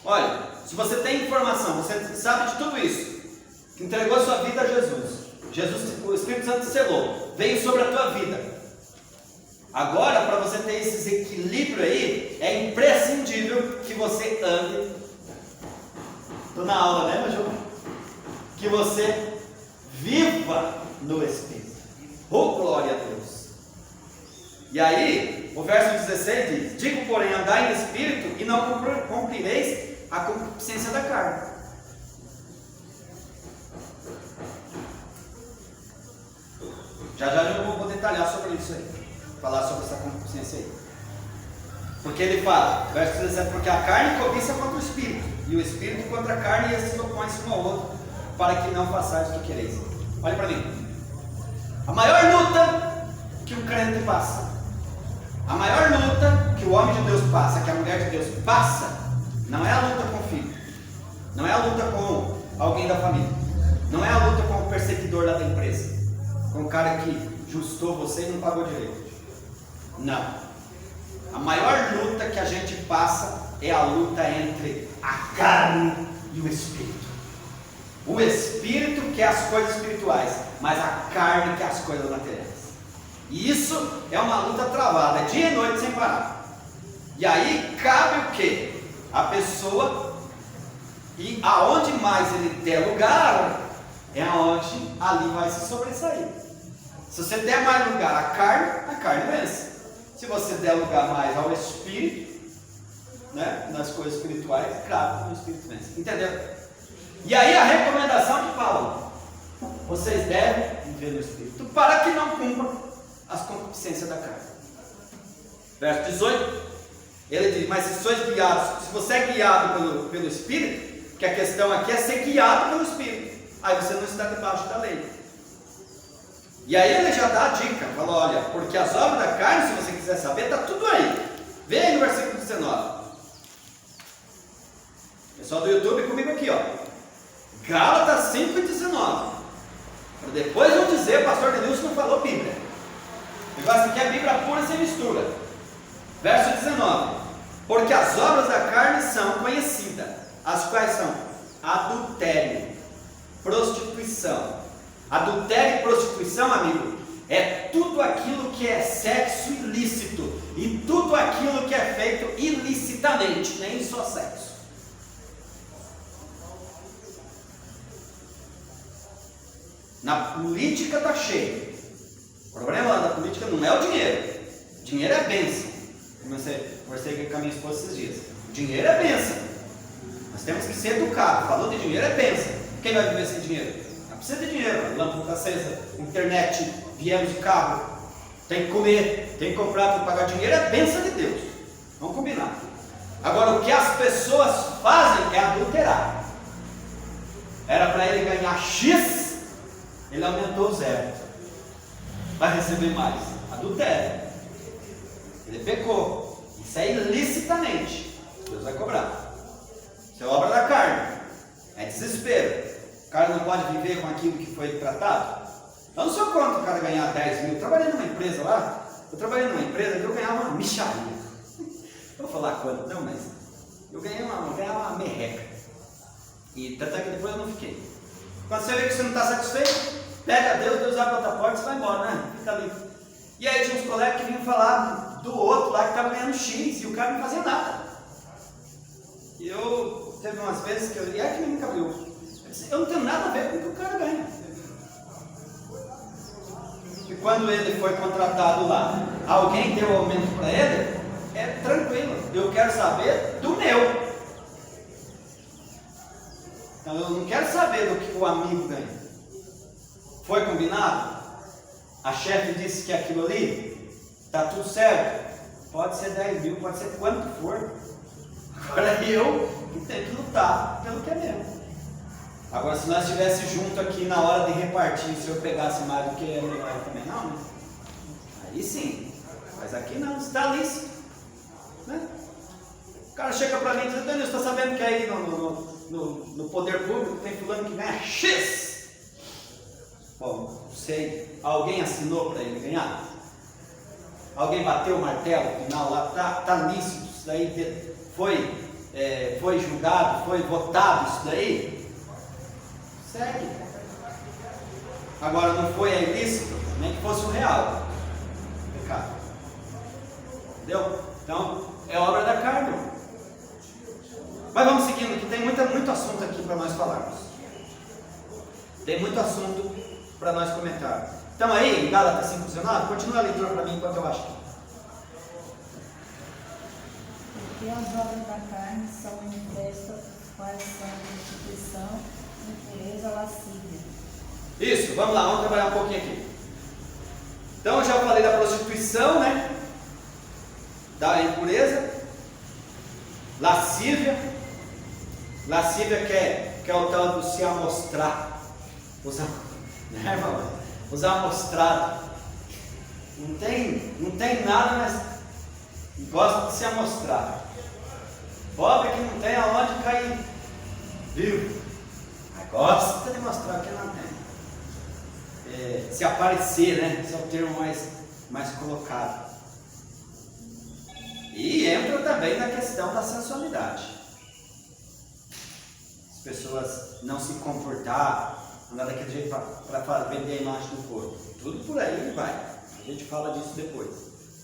Olha, se você tem informação, você sabe de tudo isso, que entregou a sua vida a Jesus, o Espírito Santo selou, veio sobre a tua vida. Agora, para você ter esse equilíbrio aí, é imprescindível que você ande. Estou na aula, né, Maju? Que você viva no Espírito. Oh, glória a Deus! E aí, o verso 16 diz: digo, porém, andai no Espírito e não cumprireis a concupiscência da carne. Já eu vou detalhar sobre isso aí, falar sobre essa concupiscência aí. Porque ele fala, verso 17, porque a carne cobiça contra o Espírito, e o Espírito contra a carne, e esses se opõem-se um ao outro, para que não façais o que quereis. Olha para mim. A maior luta que um crente passa, a maior luta que o homem de Deus passa, que a mulher de Deus passa, não é a luta com o filho, não é a luta com alguém da família, não é a luta com o perseguidor lá da empresa, com o cara que justou você e não pagou direito. Não. A maior luta que a gente passa é a luta entre a carne e o Espírito. O Espírito quer as coisas espirituais, mas a carne quer as coisas materiais. E isso é uma luta travada, é dia e noite sem parar. E aí cabe o quê? A pessoa, e aonde mais ele der lugar, é aonde ali vai se sobressair. Se você der mais lugar à carne, a carne vence. Se você der lugar mais ao Espírito, né, nas coisas espirituais, claro que o Espírito vence. Entendeu? E aí a recomendação de Paulo: vocês devem viver no Espírito, para que não cumpram as concupiscências da carne. Verso 18, ele diz: mas se sois guiados, se você é guiado pelo Espírito, que a questão aqui é ser guiado pelo Espírito, aí você não está debaixo da lei. E aí ele já dá a dica, fala: olha, porque as obras da carne, se você quiser saber, está tudo aí. Vê aí no versículo 19. Pessoal do YouTube comigo aqui, ó. Gálatas 5,19. Para depois não dizer, o pastor Denilson não falou Bíblia. O negócio aqui é Bíblia pura sem mistura. Verso 19. Porque as obras da carne são conhecidas, as quais são adultério, prostituição. Adultério e prostituição, amigo, é tudo aquilo que é sexo ilícito e tudo aquilo que é feito ilicitamente, nem só sexo. Na política está cheio. O problema lá da política não é o dinheiro. O dinheiro é bênção. Conversei com a minha esposa esses dias. O dinheiro é bênção. Nós temos que ser educados. Falou de dinheiro é bênção. Quem vai viver sem dinheiro? Não precisa de dinheiro. A lâmpada está acesa, internet, viemos de carro. Tem que comer, tem que comprar, tem que pagar. Dinheiro é bênção de Deus. Vamos combinar. Agora, o que as pessoas fazem é adulterar. Era para ele ganhar X, ele aumentou 0. Vai receber mais. Adultério. Ele pecou. Isso é ilicitamente. Deus vai cobrar. Isso é obra da carne. É desespero. O cara não pode viver com aquilo que foi tratado. Eu não sei quanto o cara ganhar 10 mil. Eu trabalhei numa empresa lá. Eu trabalhei numa empresa que eu ganhava uma micharia. Vou falar quanto? Não, mas eu ganhava uma merreca. E tanto é que depois eu não fiquei. Quando você vê que você não está satisfeito, pega Deus, Deus abre outra porta e você vai embora, né? Fica ali. E aí tinha uns colegas que vinham falar do outro lá que estava ganhando X e o cara não fazia nada. E eu, teve umas vezes que e é que nunca viu. Eu não tenho nada a ver com o que o cara ganha. E quando ele foi contratado lá, alguém deu aumento para ele, é tranquilo. Eu quero saber do meu. Então eu não quero saber do que o amigo ganha. Foi combinado? A chefe disse que aquilo ali está tudo certo. Pode ser 10 mil, pode ser quanto for. Agora eu tenho que lutar pelo que é meu. Agora, se nós estivéssemos juntos aqui na hora de repartir, se eu pegasse mais do que ele também, não, né? Aí sim. Mas aqui não, está lícito. Né? O cara chega para mim e diz: Daniel, você está sabendo que aí no poder público tem fulano que ganha X? Bom, não sei. Alguém assinou para ele ganhar? Alguém bateu o martelo no final lá? Está lícito isso daí? Foi julgado? Foi votado isso daí? Segue. Agora não foi ilícito, nem que fosse o real. Pecado. Entendeu? Então, é obra da carne. Mas vamos seguindo, que tem muito assunto aqui para nós falarmos. Tem muito assunto para nós comentarmos. Então aí, em Gálatas 5:19, continua a leitura para mim enquanto eu acho. Porque as obras da carne são manifestas, quais são a prostituição, impureza, lascívia. Isso, vamos lá, vamos trabalhar um pouquinho aqui. Então eu já falei da prostituição, né? Da impureza, lascívia. Lascívia que é o tal do se amostrar. Né, irmão? Os amostrados. Não tem nada, mas gosta de se amostrar. Pobre que não tem aonde cair. Viu? Mas gosta de mostrar que não tem. Se aparecer, né? Esse é o termo mais colocado. E entra também na questão da sensualidade. As pessoas não se comportar, andar daquele jeito para vender a imagem do corpo. Tudo por aí vai. A gente fala disso depois.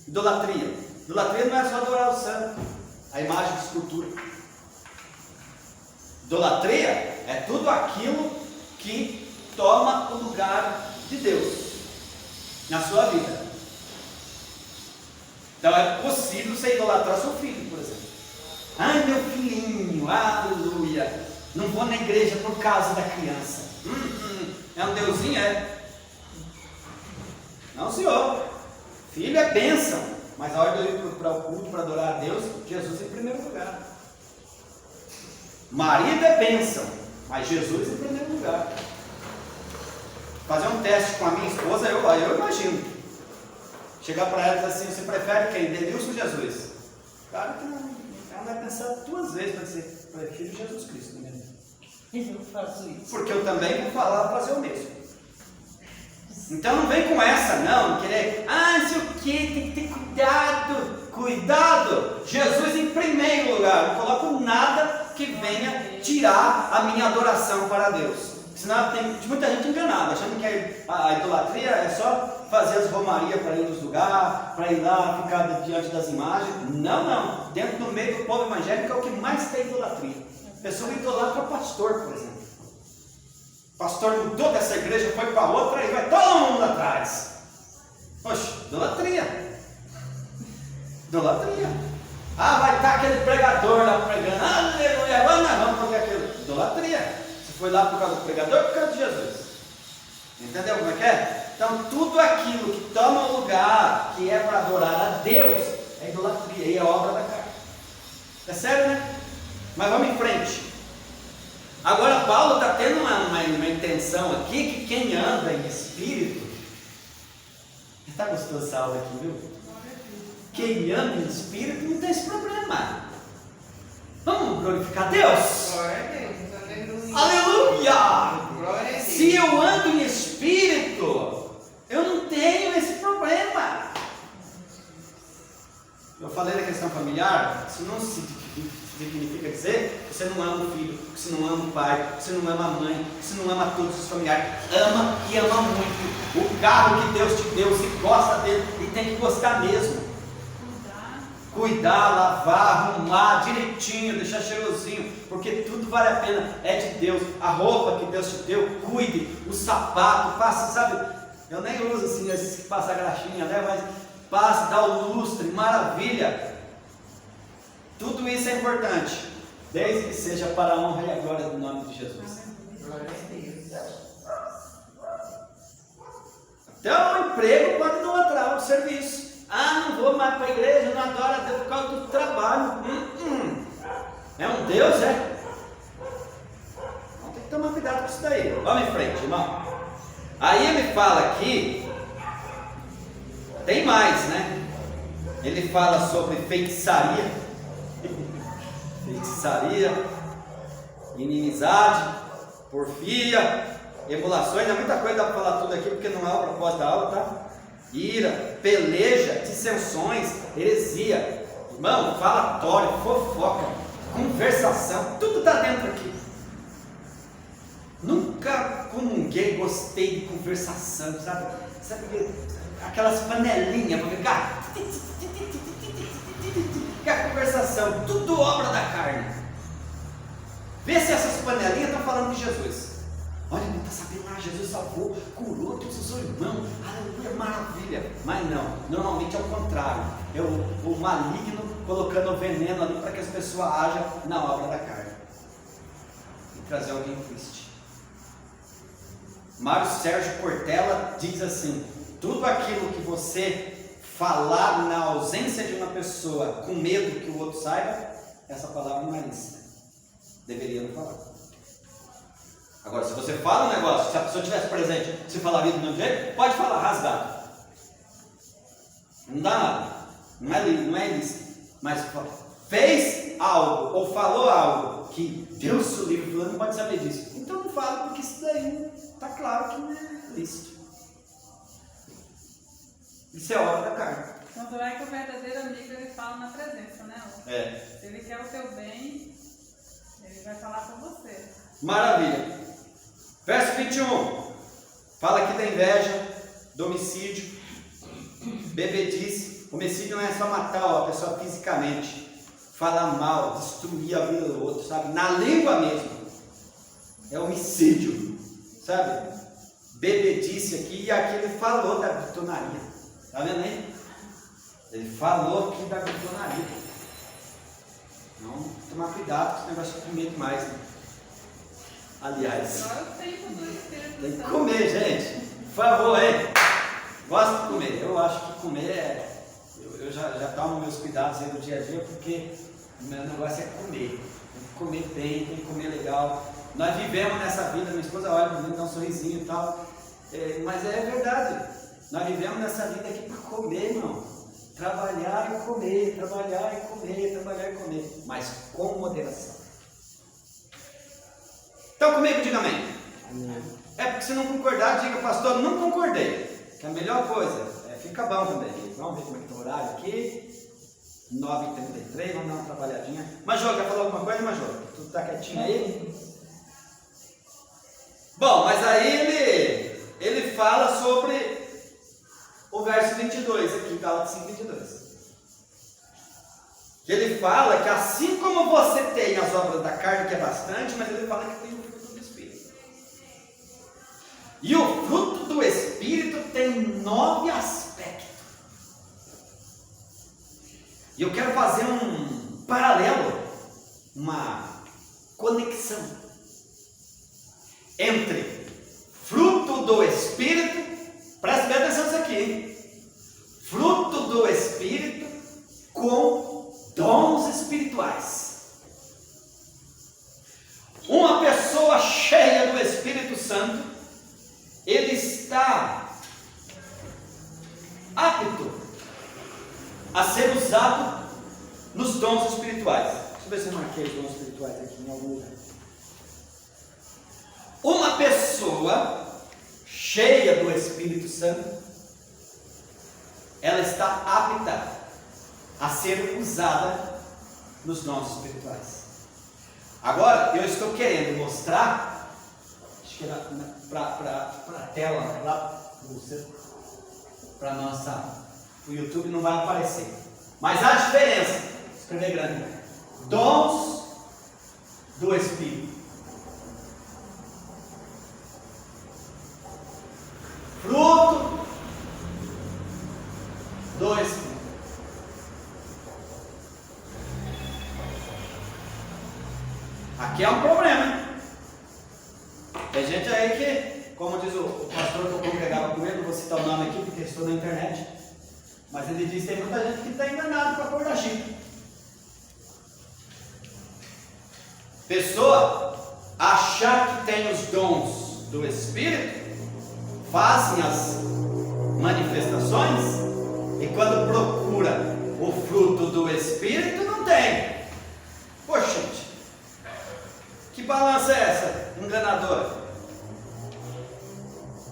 Idolatria. Idolatria não é só adorar o santo, a imagem de escultura. Idolatria é tudo aquilo que toma o lugar de Deus na sua vida. Então é possível você idolatrar seu filho, por exemplo. Ai, meu filhinho, aleluia. Não vou na igreja por causa da criança. É um deusinho, é? Não, senhor. Filho é bênção. Mas a hora de eu ir para o culto, para adorar a Deus, Jesus em primeiro lugar. Marido é bênção, mas Jesus em primeiro lugar. Fazer um teste com a minha esposa, eu imagino. Chegar para ela e dizer assim: você prefere quem? Denilson ou Jesus? Claro que não. Ela vai pensar 2 vezes para dizer: prefiro Jesus Cristo. Né? Eu faço isso. Porque eu também vou fazer o mesmo. Então não vem com essa, não querer, não sei o que, tem que ter cuidado. Cuidado! Jesus em primeiro lugar. Não coloco nada que venha tirar a minha adoração para Deus. Senão tem muita gente enganada, achando que a idolatria é só fazer as romarias para ir nos lugares, para ir lá ficar diante das imagens. Não, não. Dentro do meio do povo evangélico é o que mais tem idolatria. A pessoa idolatra o pastor, por exemplo. O pastor mudou dessa igreja, foi para outra e vai todo mundo atrás. Poxa, idolatria. Idolatria. Ah, vai estar aquele pregador lá pregando. Aleluia, agora nós vamos fazer aquilo. Idolatria. Você foi lá por causa do pregador ou por causa de Jesus? Entendeu como é que é? Então, tudo aquilo que toma lugar, que é para adorar a Deus, é idolatria e é obra da carne. É sério, né? Mas vamos em frente. Agora, Paulo está tendo uma intenção aqui, que quem anda em espírito, está gostoso essa aula aqui, viu? Quem anda em espírito não tem esse problema. Vamos glorificar Deus. Glória a Deus. Aleluia! Glória a Deus. Se eu ando em espírito, eu não tenho esse problema. Eu falei da questão familiar, isso não significa dizer que você não ama o filho, que você não ama o pai, que você não ama a mãe, que você não ama todos os familiares. Ama e ama muito. O carro que Deus te deu, você gosta dele e tem que gostar mesmo. Cuidar, lavar, arrumar direitinho, deixar cheirosinho, porque tudo vale a pena, é de Deus. A roupa que Deus te deu, cuide, o sapato, passe, sabe? Eu nem uso assim, esses que passam a graxinha, né? Mas passe, dá o lustre, maravilha. Tudo isso é importante, desde que seja para a honra e a glória do nome de Jesus. Glória a Deus. Até o emprego pode idolatrar o serviço. Ah, não vou mais para a igreja, não adoro a Deus por causa do trabalho. É um Deus, é? Então tem que tomar cuidado com isso daí. Vamos em frente, irmão. Aí ele fala aqui, tem mais, né? Ele fala sobre feitiçaria, inimizade, porfia, emulações. Não é muita coisa, dá para falar tudo aqui, porque não é o propósito da aula, tá? Ira, peleja, dissensões, heresia, irmão, falatório, fofoca, conversação, tudo está dentro aqui. Nunca comunguei, gostei de conversação, sabe aquelas panelinhas para ficar, que a conversação, tudo obra da carne. Vê se essas panelinhas estão falando de Jesus. Olha, não está sabendo lá, Jesus salvou, curou todos os irmãos, aleluia, maravilha. Mas não, normalmente é o contrário, é o maligno colocando o veneno ali para que as pessoas ajam na obra da carne e trazer alguém triste. Mário Sérgio Cortella diz assim: tudo aquilo que você falar na ausência de uma pessoa com medo que o outro saiba, essa palavra não é lícita, deveria não falar. Agora, se você fala um negócio, se a pessoa estivesse presente, você falaria do mesmo jeito? Pode falar, rasgado. Não dá nada. Não é ilícito. Mas fez algo ou falou algo que Deus o livre, fulano não pode saber disso. Então não fala, porque isso daí está claro que não é lícito. Isso é obra da carne. Tanto é que o verdadeiro amigo ele fala na presença, né? Se ele quer o teu bem, ele vai falar com você. Maravilha. Verso 21. Fala aqui da inveja, do homicídio, bebedice. Homicídio não é só matar a pessoa fisicamente, falar mal, destruir a vida do outro, sabe? Na língua mesmo. É homicídio, sabe? Bebedice aqui, e aqui ele falou da gritonaria. Tá vendo aí? Ele falou aqui da gritonaria. Não, tomar cuidado com esse negócio de comer demais, né? Aliás, tem que comer, gente. Por favor, hein? Gosto de comer. Eu acho que comer é... Eu já tomo meus cuidados aí do dia a dia, porque o meu negócio é comer. Tem que comer bem, tem que comer legal. Nós vivemos nessa vida, minha esposa olha para mim, dá um sorrisinho e tal. Mas é verdade. Nós vivemos nessa vida aqui para comer, irmão. Trabalhar e comer, trabalhar e comer, trabalhar e comer. Mas com moderação. Então comigo, diga amém. É porque se não concordar, diga, pastor, não concordei. Que é a melhor coisa. Fica bom também. Vamos ver como é que está o horário aqui. 9h33, vamos dar uma trabalhadinha. Major, quer falar alguma coisa, Major? Tu está quietinho aí? Bom, mas aí ele fala sobre o verso 22, aqui em Gálatas 5:22. Que ele fala que assim como você tem as obras da carne, que é bastante, mas ele fala que tem o fruto do Espírito. E o fruto do Espírito tem 9 aspectos. E eu quero fazer um paralelo, uma conexão entre fruto do Espírito, preste bem atenção nisso aqui, hein? Fruto do Espírito com dons espirituais. Uma pessoa cheia do Espírito Santo, ele está apto a ser usado nos dons espirituais. Deixa eu ver se eu marquei os dons espirituais aqui em algum lugar. Uma pessoa cheia do Espírito Santo, ela está apta a ser usada nos dons espirituais. Agora, eu estou querendo mostrar, acho que era para a tela, lá para nossa, o YouTube não vai aparecer, mas a diferença, escrever grande, dons do Espírito, fruto do Espírito. Aqui é um problema, hein? Tem gente aí que, como diz o pastor que eu congregava com ele, não vou citar o nome aqui porque estou na internet, mas ele diz que tem muita gente que está enganado com a cor da chifre. Pessoa achar que tem os dons do Espírito, fazem as manifestações e quando procura o fruto do Espírito não tem. Poxa, gente, que balança é essa, enganadora?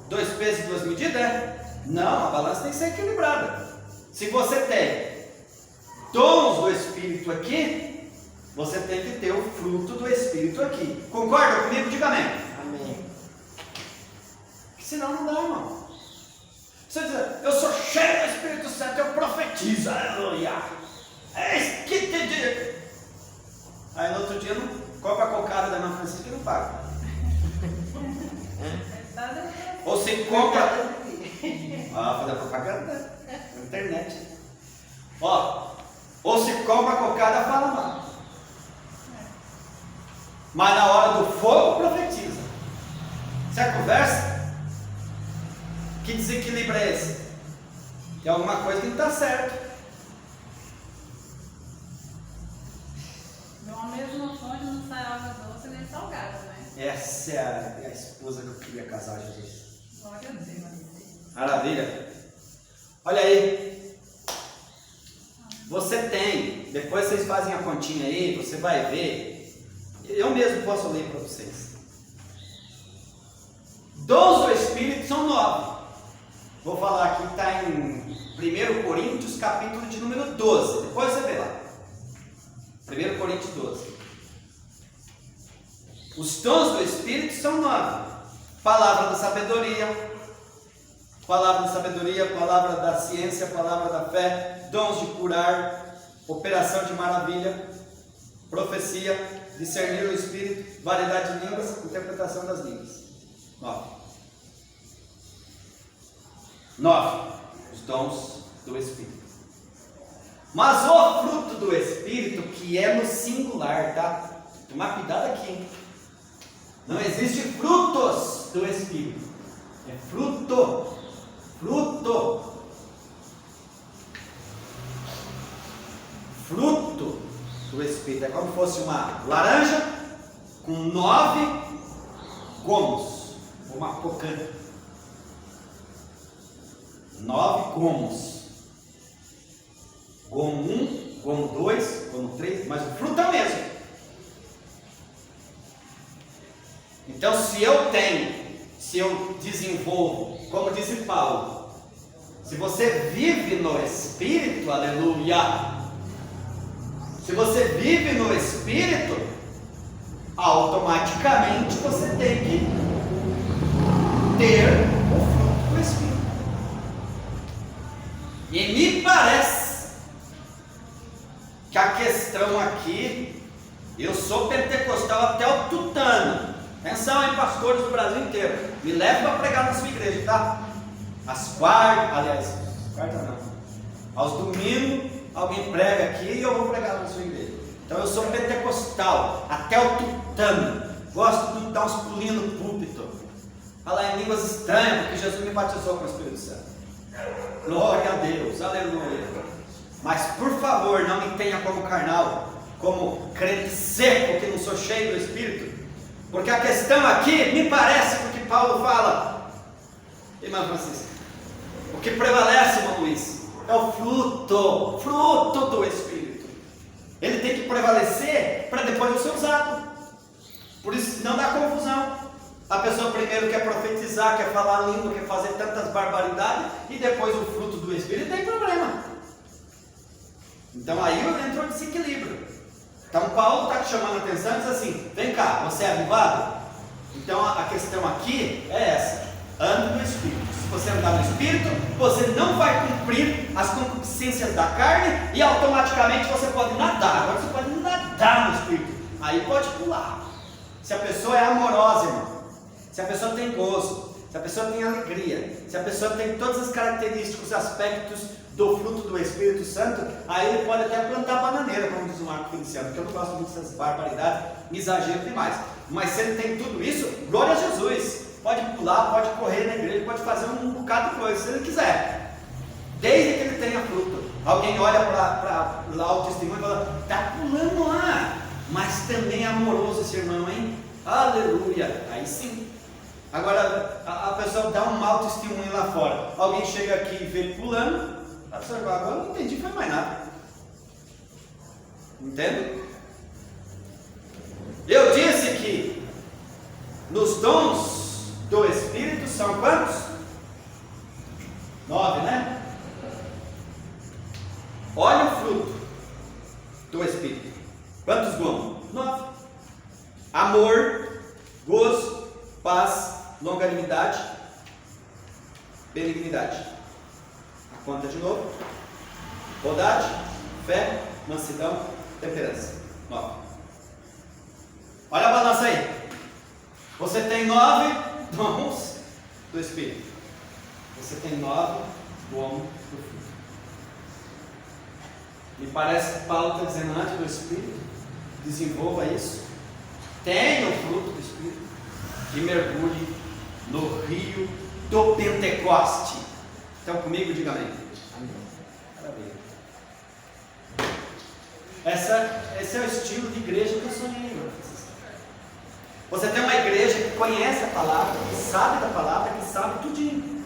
2 pesos e 2 medidas, é? Não, a balança tem que ser equilibrada. Se você tem dons do Espírito aqui, você tem que ter o fruto do Espírito aqui. Concorda comigo? Diga amém. Amém. Senão não dá, irmão. Você diz, eu sou cheio do Espírito Santo, eu profetizo, aleluia. É que te digo. Aí no outro dia não compra a cocada da irmã Francisca e não paga. Ou se compra. Fazer propaganda na internet. Ó, ou se compra a cocada, fala mal. Mas na hora do fogo, profetiza. Você conversa? Que desequilíbrio é esse? Tem alguma coisa que não está certo. De uma mesma fonte não sai água doce nem salgada, né? Essa é a esposa que eu queria casar, Jesus. Glória a Deus. Maravilha. Olha aí. Você tem, depois vocês fazem a continha aí, você vai ver. Eu mesmo posso ler para vocês. Dons do Espírito são 9. Vou falar aqui, está em 1 Coríntios, capítulo de número 12. Depois você vê lá. 1 Coríntios 12. Os dons do Espírito são 9. Palavra da sabedoria, palavra da ciência, palavra da fé, dons de curar, operação de maravilha, profecia, discernir o Espírito, variedade de línguas, interpretação das línguas. 9. Os dons do Espírito. Mas o fruto do Espírito, que é no singular, tá? Tomar cuidado aqui, hein? Não existe frutos do Espírito. É fruto. Fruto. Fruto do Espírito. É como se fosse uma laranja com 9 gomos. Uma cocã. 9 gomos. Gomo 1, gomo 2, gomo 3, mas o fruto é o mesmo. Então, se eu desenvolvo, como disse Paulo, se você vive no Espírito, aleluia, se você vive no Espírito, automaticamente você tem que ter o fruto do Espírito. E me parece que a questão aqui, eu sou pentecostal até o tutano. Atenção aí, pastores do Brasil inteiro. Me leve para pregar na sua igreja, tá? Às quartas, aliás, quarta não. Aos domingos, alguém prega aqui e eu vou pregar na sua igreja. Então eu sou pentecostal, até o tutano. Gosto de dar uns pulinhos no púlpito. Falar em línguas estranhas, porque Jesus me batizou com o Espírito Santo. Glória a Deus, aleluia. Mas por favor, não me tenha como carnal, como crente seco, que não sou cheio do Espírito. Porque a questão aqui, me parece, porque Paulo fala, irmã Francisca, o que prevalece, irmão Luiz, é o fruto do Espírito. Ele tem que prevalecer para depois ser usado. Por isso não dá confusão. A pessoa primeiro quer profetizar, quer falar língua, quer fazer tantas barbaridades, e depois o fruto do Espírito tem problema. Então aí entra um desequilíbrio. Então Paulo está te chamando a atenção e diz assim: vem cá, você é avivado? Então a questão aqui é essa: ande no Espírito. Se você andar no Espírito, você não vai cumprir as concupiscências da carne, e automaticamente você pode nadar. Agora você pode nadar no Espírito. Aí pode pular. Se a pessoa é amorosa, irmão, se a pessoa tem gozo, se a pessoa tem alegria, se a pessoa tem todas as características, os aspectos do fruto do Espírito Santo, aí ele pode até plantar bananeira, como diz o Marco Feliciano, porque eu não gosto muito dessas barbaridades, me exagero demais. Mas se ele tem tudo isso, glória a Jesus. Pode pular, pode correr na igreja, pode fazer um bocado de coisa, se ele quiser, desde que ele tenha fruto. Alguém olha para lá o testemunho e fala: está pulando lá, mas também é amoroso esse irmão, hein? Aleluia, aí sim. Agora a pessoa dá um mau testemunho lá fora, alguém chega aqui e vê ele pulando, agora eu não entendi, foi mais nada. Entende? Eu disse que nos dons do Espírito são quantos? 9, né? Olha o fruto do Espírito. Quantos dons? 9. Amor, gozo, paz, longanimidade, benignidade. A conta de novo: bondade, fé, mansidão, temperança. 9. Olha a balança aí. Você tem 9 dons do Espírito. Você tem 9 dons do fruto. Me parece que Paulo está dizendo antes do Espírito: desenvolva isso, tenha o fruto do Espírito e mergulhe no rio do Pentecoste. Estão comigo? Diga amém. Amém. Esse é o estilo de igreja que eu sonhei, irmão. Você tem uma igreja que conhece a palavra, que sabe da palavra, que sabe tudinho,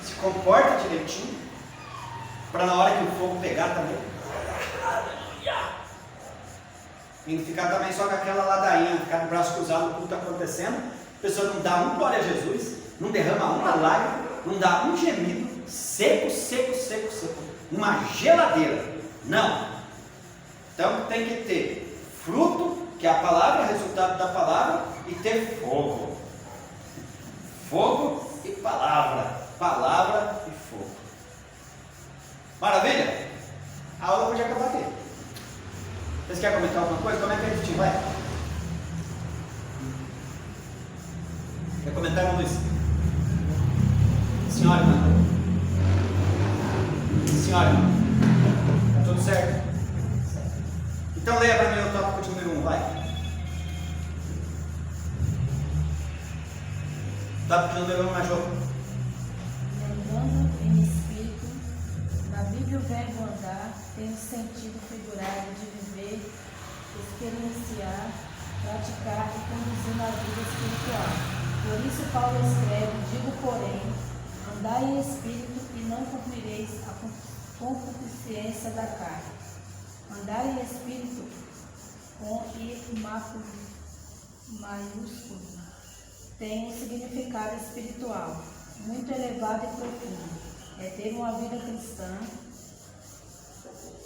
se comporta direitinho, para na hora que o fogo pegar também, e não ficar também só com aquela ladainha, ficar de braço cruzado, o culto acontecendo, a pessoa não dá um glória a Jesus, não derrama uma lágrima, não dá um gemido, seco, uma geladeira. Não. Então tem que ter fruto, que é a palavra, resultado da palavra, e ter fogo. Fogo e palavra. Palavra e fogo. Maravilha? A aula podia acabar aqui. Vocês querem comentar alguma coisa? Como é que a gente vai? Quer comentar, Luiz? Senhora, irmã. Senhora, irmã. Tá tudo certo? Então leia para mim o tópico de número 1, vai. Tópico de número 1, Major. Andando em espírito, na Bíblia o verbo andar tem um sentido figurado de viver, experienciar, praticar e conduzir na vida espiritual. Por isso Paulo escreve: digo porém, andai em espírito e não cumprireis a concupiscência da carne. Andar em espírito com I maiúsculo tem um significado espiritual muito elevado e profundo. É ter uma vida cristã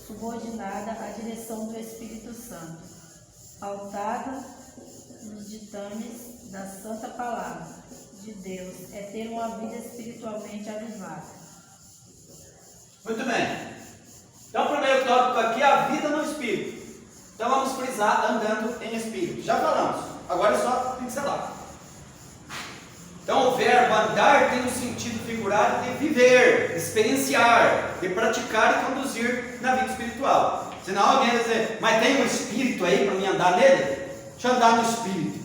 subordinada à direção do Espírito Santo, pautada nos ditames da Santa Palavra, de Deus é ter uma vida espiritualmente avivada. Muito bem. Então, o primeiro tópico aqui é a vida no Espírito. Então, vamos frisar andando em Espírito. Já falamos. Agora é só pincelar. Então, o verbo andar tem um sentido figurado de viver, experienciar, de praticar e conduzir na vida espiritual. Senão alguém vai dizer, mas tem um Espírito aí para mim andar nele? Deixa eu andar no Espírito.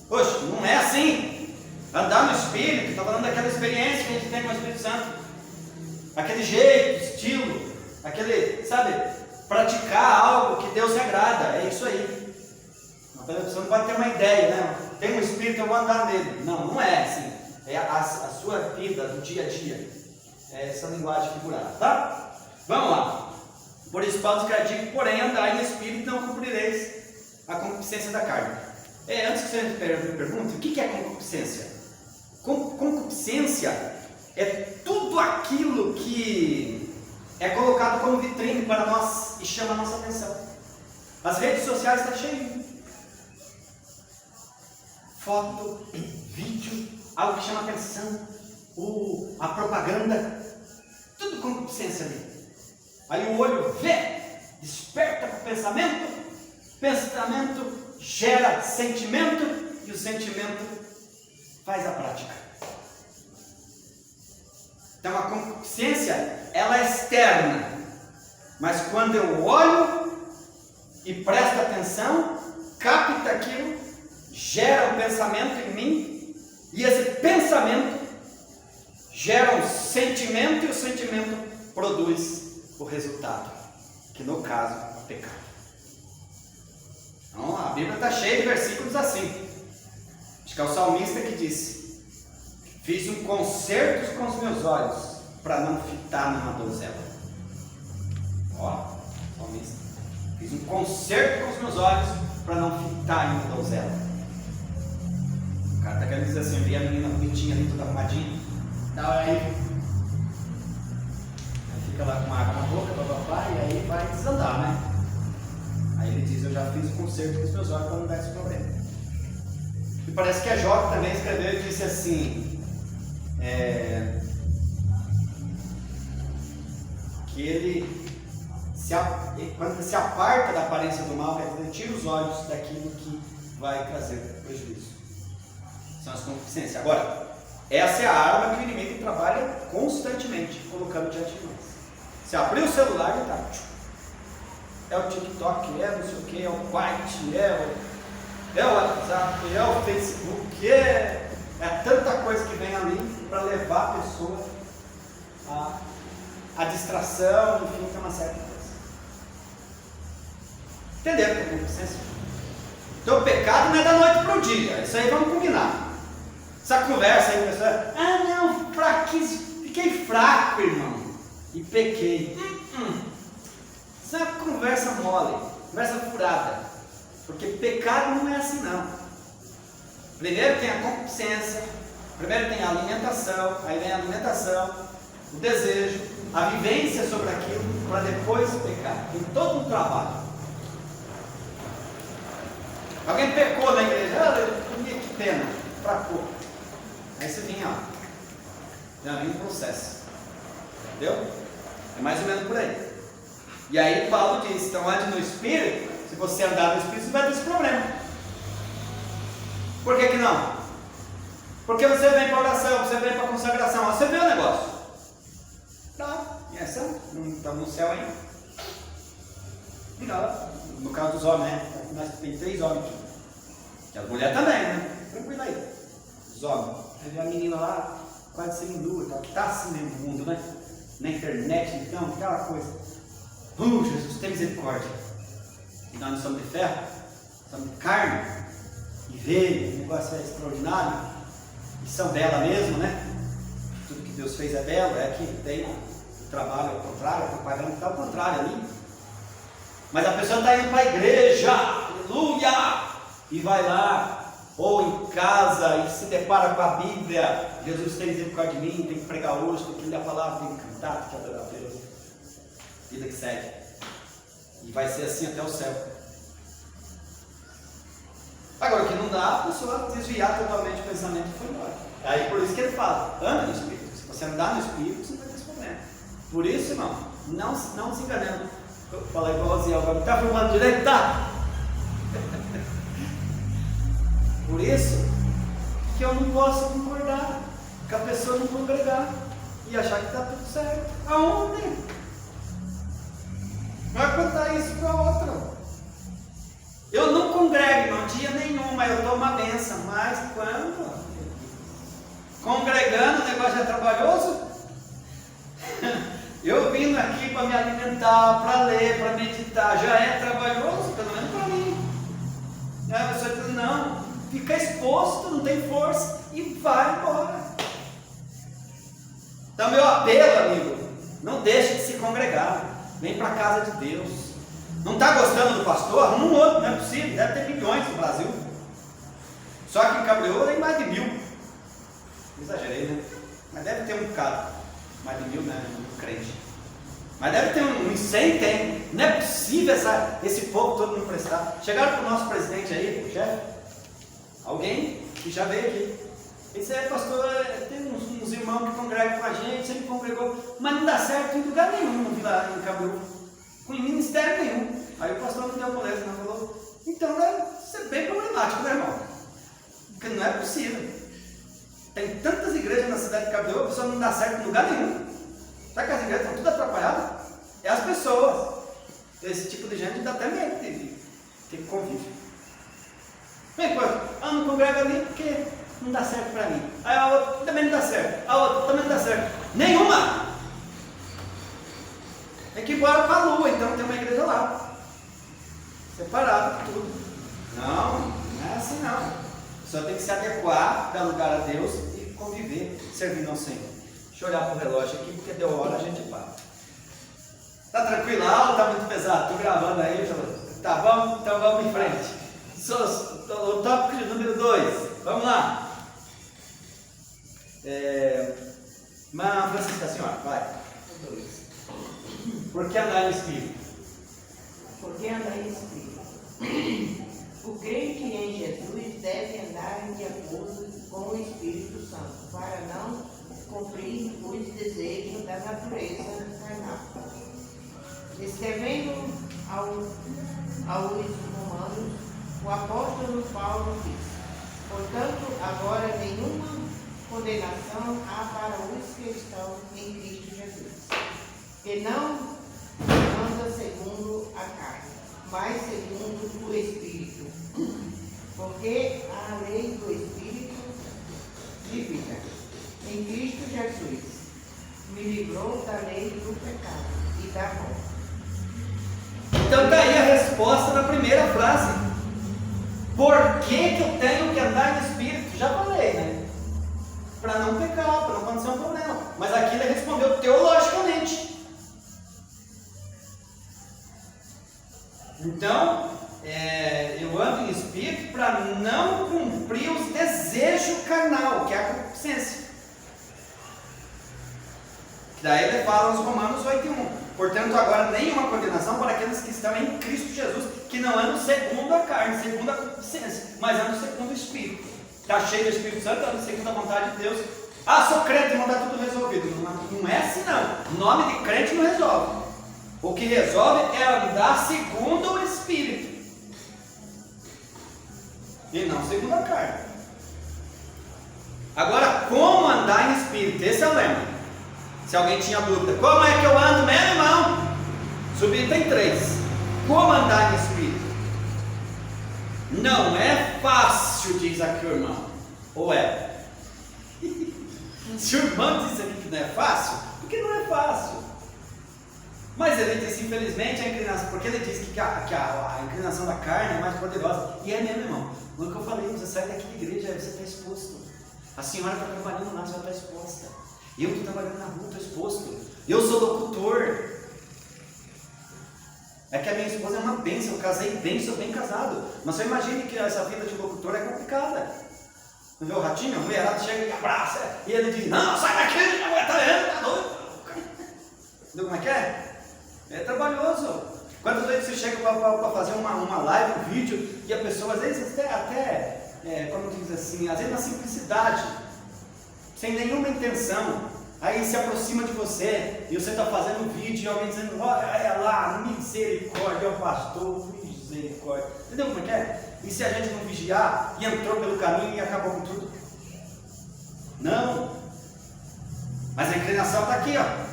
Poxa, não é assim. Andar no Espírito, está falando daquela experiência que a gente tem com o Espírito Santo. Aquele jeito, estilo, aquele, sabe, praticar algo que Deus se agrada. É isso aí. Você não pode ter uma ideia, né? Tem um Espírito, eu vou andar nele. Não, não é assim. É a sua vida do dia a dia. É essa linguagem figurada, tá? Vamos lá. Por isso Paulo escreve, porém andai em Espírito, não cumprireis a concupiscência da carne. Antes que você me pergunte, o que é concupiscência? Concupiscência é tudo aquilo que é colocado como vitrine para nós e chama a nossa atenção. As redes sociais estão cheias. Foto, vídeo, algo que chama atenção, a propaganda, tudo concupiscência ali. Aí o olho vê, desperta para o pensamento gera sentimento e o sentimento faz a prática. Então a concupiscência, ela é externa, mas quando eu olho e presto atenção, capta aquilo, gera um pensamento em mim, e esse pensamento gera um sentimento, e o sentimento produz o resultado, que no caso é o pecado. Então a Bíblia está cheia de versículos assim. Acho que é o salmista que disse: fiz um concerto com os meus olhos para não fitar numa donzela. Ó, salmista. Fiz um concerto com os meus olhos para não fitar em uma donzela. O cara está querendo dizer assim: vi a menina bonitinha ali, toda arrumadinha. Da hora aí fica lá com água na boca, papapá, e aí vai desandar, né? Aí ele diz: eu já fiz o concerto com os meus olhos para não dar esse problema. E parece que a Jó também escreveu e disse assim: que ele quando se aparta da aparência do mal, ele tira os olhos daquilo que vai trazer prejuízo. São as concupiscências. Agora, essa é a arma que o inimigo trabalha constantemente, colocando diante de nós. Se abrir o celular, ele está. É o TikTok, é não sei o que, é o Quite, é o WhatsApp, é o Facebook, é tanta coisa que vem ali para levar a pessoa a distração, enfim, tem uma certa coisa. Entenderam que é concupiscência? Então o pecado não é da noite para o dia, isso aí vamos combinar. Essa conversa aí, pessoal, não, fiquei fraco, irmão, e pequei. Isso é uma conversa mole, conversa furada, porque pecado não é assim não. Primeiro tem a concupiscência, primeiro tem a alimentação, aí vem a alimentação, o desejo, a vivência sobre aquilo, para depois pecar. Tem todo um trabalho. Alguém pecou na igreja, que pena, fracou. Aí você vinha, já vem um processo, entendeu? É mais ou menos por aí. E aí Paulo diz: então ande no Espírito. Se você andar no Espírito, você vai ter esse problema. Por que não? Porque você vem para oração, você vem para a consagração, você vê o negócio. Tá, e essa não está no céu ainda. Não, no caso dos homens, né? Nós tem 3 homens aqui. E as mulheres também, né? Tranquilo aí. Os homens. Aí vê a menina lá, quase semidura, que está assim no mundo, né? Na internet, então, aquela coisa. Jesus, tem misericórdia. E nós não somos de ferro, somos de carne. E veio, o negócio é extraordinário. E são bela mesmo, né? Tudo que Deus fez é belo, é que tem o trabalho ao contrário, a propaganda está ao contrário ali. Mas a pessoa está indo para a igreja, aleluia! E vai lá, ou em casa, e se depara com a Bíblia. Jesus tem misericórdia de mim, tem que pregar hoje, tem que ler a palavra, tem que cantar, tem que adorar a Deus. Vida que segue. E vai ser assim até o céu. Agora, o que não dá, a pessoa desviar totalmente o pensamento e foi embora. Aí por isso que ele fala, anda no Espírito. Se você andar no Espírito, você não vai ter esse problema. Por isso, irmão, não se enganando. Fala igual o Zé, agora está filmando direito? Tá? Por isso que eu não posso concordar com a pessoa não congregar e achar que está tudo certo. Aonde? Vai contar isso para outra. Eu não congrego, não, dia nenhum, mas eu dou uma benção. Mas quando? Congregando, o negócio é trabalhoso? Eu vindo aqui para me alimentar, para ler, para meditar, já é trabalhoso, pelo menos para mim. A pessoa diz, não, fica exposto, não tem força e vai embora. Então, meu apelo, amigo, não deixe de se congregar. Vem para a casa de Deus. Não está gostando do pastor? Arruma um outro, não é possível. Deve ter milhões no Brasil. Só que em Cabreúva tem mais de 1000. Exagerei, né? Mas deve ter um bocado. Mais de 1000, né? Um crente. Mas deve ter uns 100, tem. Não é possível esse povo todo não prestar. Chegaram para o nosso presidente aí, o chefe. Alguém que já veio aqui. Ele disse, pastor, tem uns irmãos que congregam com a gente, sempre congregou, mas não dá certo em lugar nenhum no Vila em Cabreúva, com ministério nenhum. Aí o pastor não deu moleza, não falou, então deve ser bem problemático, né, irmão? Porque não é possível. Tem tantas igrejas na cidade de Cabreúva, a pessoa não dá certo em lugar nenhum. Sabe que as igrejas estão tudo atrapalhadas? É as pessoas. Esse tipo de gente dá até medo de convívio. Bem, não congrega ali porque não dá certo para mim. Aí a outra também não dá certo. A outra também não dá certo. Nenhuma! Tem que ir embora para a lua, então tem uma igreja lá. Separado tudo. Não é assim não. Só tem que se adequar, dar lugar a Deus e conviver, servindo ao Senhor. Deixa eu olhar para o relógio aqui, porque deu hora, a gente para. Tá tranquilo? A aula está muito pesada. Estou gravando aí, tá bom? Então vamos em frente. O tópico de número 2. Vamos lá. Mas Francisca, a senhora, vai. Por que andar em Espírito? Por que andar em Espírito? O crente em Jesus deve andar de acordo com o Espírito Santo, para não cumprir os desejos da natureza carnal. Escrevendo aos Romanos, o apóstolo Paulo diz: portanto, agora nenhuma condenação há para os que estão em Cristo Jesus, que não anda segundo a carne, mas segundo o Espírito. Porque a lei do Espírito de vida em Cristo Jesus me livrou da lei do pecado e da morte. Então está aí a resposta da primeira frase. Por que eu tenho que andar no Espírito? Já falei, né? Para não pecar, para não acontecer um problema. Mas aqui ele respondeu teologicamente. Então, eu ando em Espírito para não cumprir os desejos carnal, que é a concupiscência. Daí ele fala nos Romanos 8:1. Portanto, agora nenhuma condenação para aqueles que estão em Cristo Jesus, que não andam segundo a carne, segundo a concupiscência, mas andam segundo o Espírito. Está cheio do Espírito Santo, andam segundo a vontade de Deus. Sou crente, não está tudo resolvido. Não é assim não. O nome de crente não resolve. O que resolve é andar segundo o Espírito e não segundo a carne. Agora, como andar em Espírito? Esse é o lema. Se alguém tinha dúvida, como é que eu ando, meu irmão? Subir tem 3. Como andar em Espírito? Não é fácil, diz aqui o irmão. Ou é? Se o irmão disse aqui que não é fácil, porque não é fácil. Mas ele disse, infelizmente, a inclinação, porque ele disse que a inclinação da carne é mais poderosa. E é mesmo, irmão. No que eu falei, você sai daqui da igreja, você está exposto. A senhora está trabalhando lá, você vai estar exposta. Eu estou trabalhando na rua, estou exposto. Eu sou locutor. É que a minha esposa é uma bênção, eu casei bem, sou bem casado. Mas você imagine que essa vida de locutor é complicada. Não vê o ratinho? A mulherada chega e abraça. E ele diz, não, sai daqui, a mulher está lendo, está doido. Entendeu como é que é? É trabalhoso. Quantas vezes você chega para fazer uma live, um vídeo, e a pessoa, às vezes, até como diz assim, às vezes na simplicidade, sem nenhuma intenção, aí se aproxima de você, e você está fazendo um vídeo e alguém dizendo, olha lá, misericórdia, é o pastor, misericórdia. Entendeu como é que é? E se a gente não vigiar, e entrou pelo caminho e acabou com tudo? Não. Mas a inclinação está aqui, ó.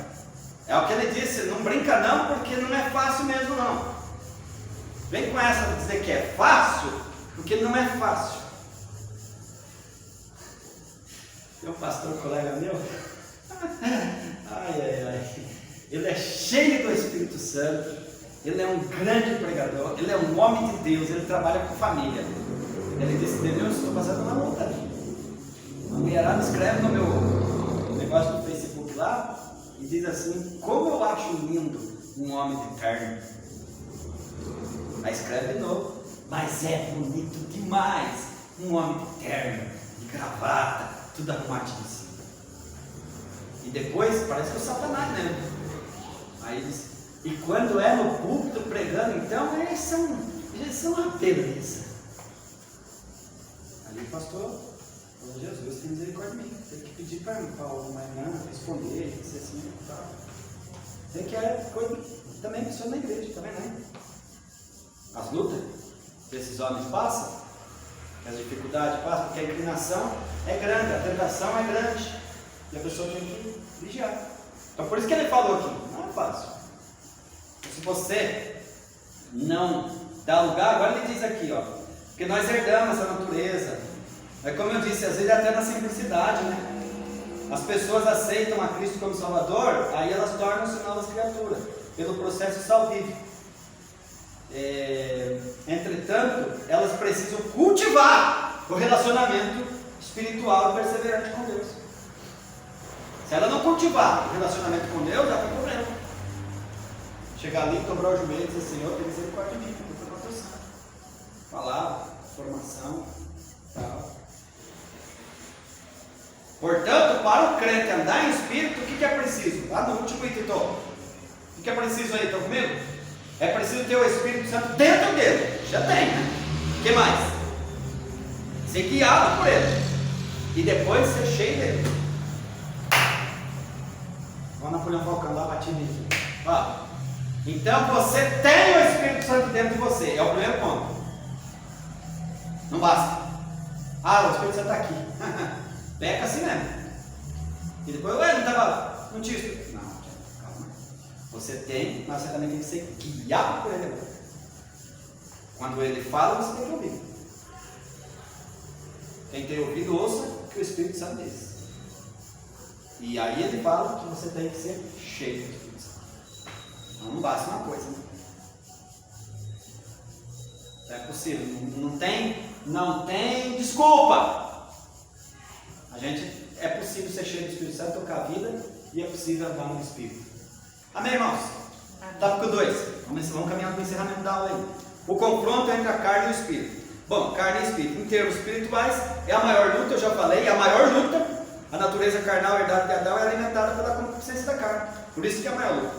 É o que ele disse, não brinca não, porque não é fácil mesmo não. Vem com essa de dizer que é fácil, porque não é fácil. Tem um pastor colega meu, ele é cheio do Espírito Santo, ele é um grande pregador, ele é um homem de Deus, ele trabalha com família. Ele disse, Deus, estou passando uma luta ali. A mulherada escreve no meu negócio do Facebook lá, e diz assim, como eu acho lindo um homem de terno. Aí escreve de novo, mas é bonito demais um homem de terno, de gravata, tudo arrumadinho assim. E depois parece que é o Satanás, né? Aí diz, e quando é no púlpito pregando, então eles são uma beleza. Ali o pastor, Jesus, tem misericórdia de mim. Tem que pedir para o Maimã responder, dizer assim e tal. Tem que é coisa também que funciona na igreja, também, né? As lutas que esses homens passam, as dificuldades passam, porque a inclinação é grande, a tentação é grande, e a pessoa tem que vigiar. Então por isso que ele falou aqui, não é fácil. Se você não dá lugar, agora ele diz aqui, ó, porque nós herdamos essa natureza. É como eu disse, às vezes até na simplicidade, né? As pessoas aceitam a Cristo como Salvador, aí elas tornam-se novas criaturas, pelo processo salvífico. Entretanto, elas precisam cultivar o relacionamento espiritual e perseverante com Deus. Se ela não cultivar o relacionamento com Deus, dá para problema. Chegar ali, dobrar o joelho e dizer, Senhor, tem misericórdia de mim, eu estou com a tua sangue. Palavra, formação, tal. Portanto, para o crente andar em espírito, o que é preciso? Lá no último item, o que é preciso aí? Estão comigo? É preciso ter o Espírito Santo dentro dele. Já tem, né? O que mais? Ser guiado por ele. E depois ser cheio dele. Olha o Napoleão Falcão lá batindo aqui. Ó. Então você tem o Espírito Santo dentro de você. É o primeiro ponto. Não basta. O Espírito Santo está aqui. Peca assim mesmo. E depois, não tinha Espírito. Não, calma. Você tem, mas você também tem que ser guiado por ele. Quando ele fala, você tem que ouvir. Quem tem ouvido, ouça o que o Espírito Santo diz. E aí ele fala que você tem que ser cheio do Espírito Santo. Não basta uma coisa, né? É possível. Não tem desculpa. É possível ser cheio do Espírito Santo, tocar a vida, e é possível andar no Espírito. Amém, irmãos? Tópico 2. Vamos caminhar para o encerramento da aula aí. O confronto entre a carne e o Espírito. Bom, carne e Espírito. Em termos espirituais, é a maior luta, eu já falei, é a maior luta. A natureza carnal, a herdade de Adão, é alimentada pela concupiscência da carne. Por isso que é a maior luta.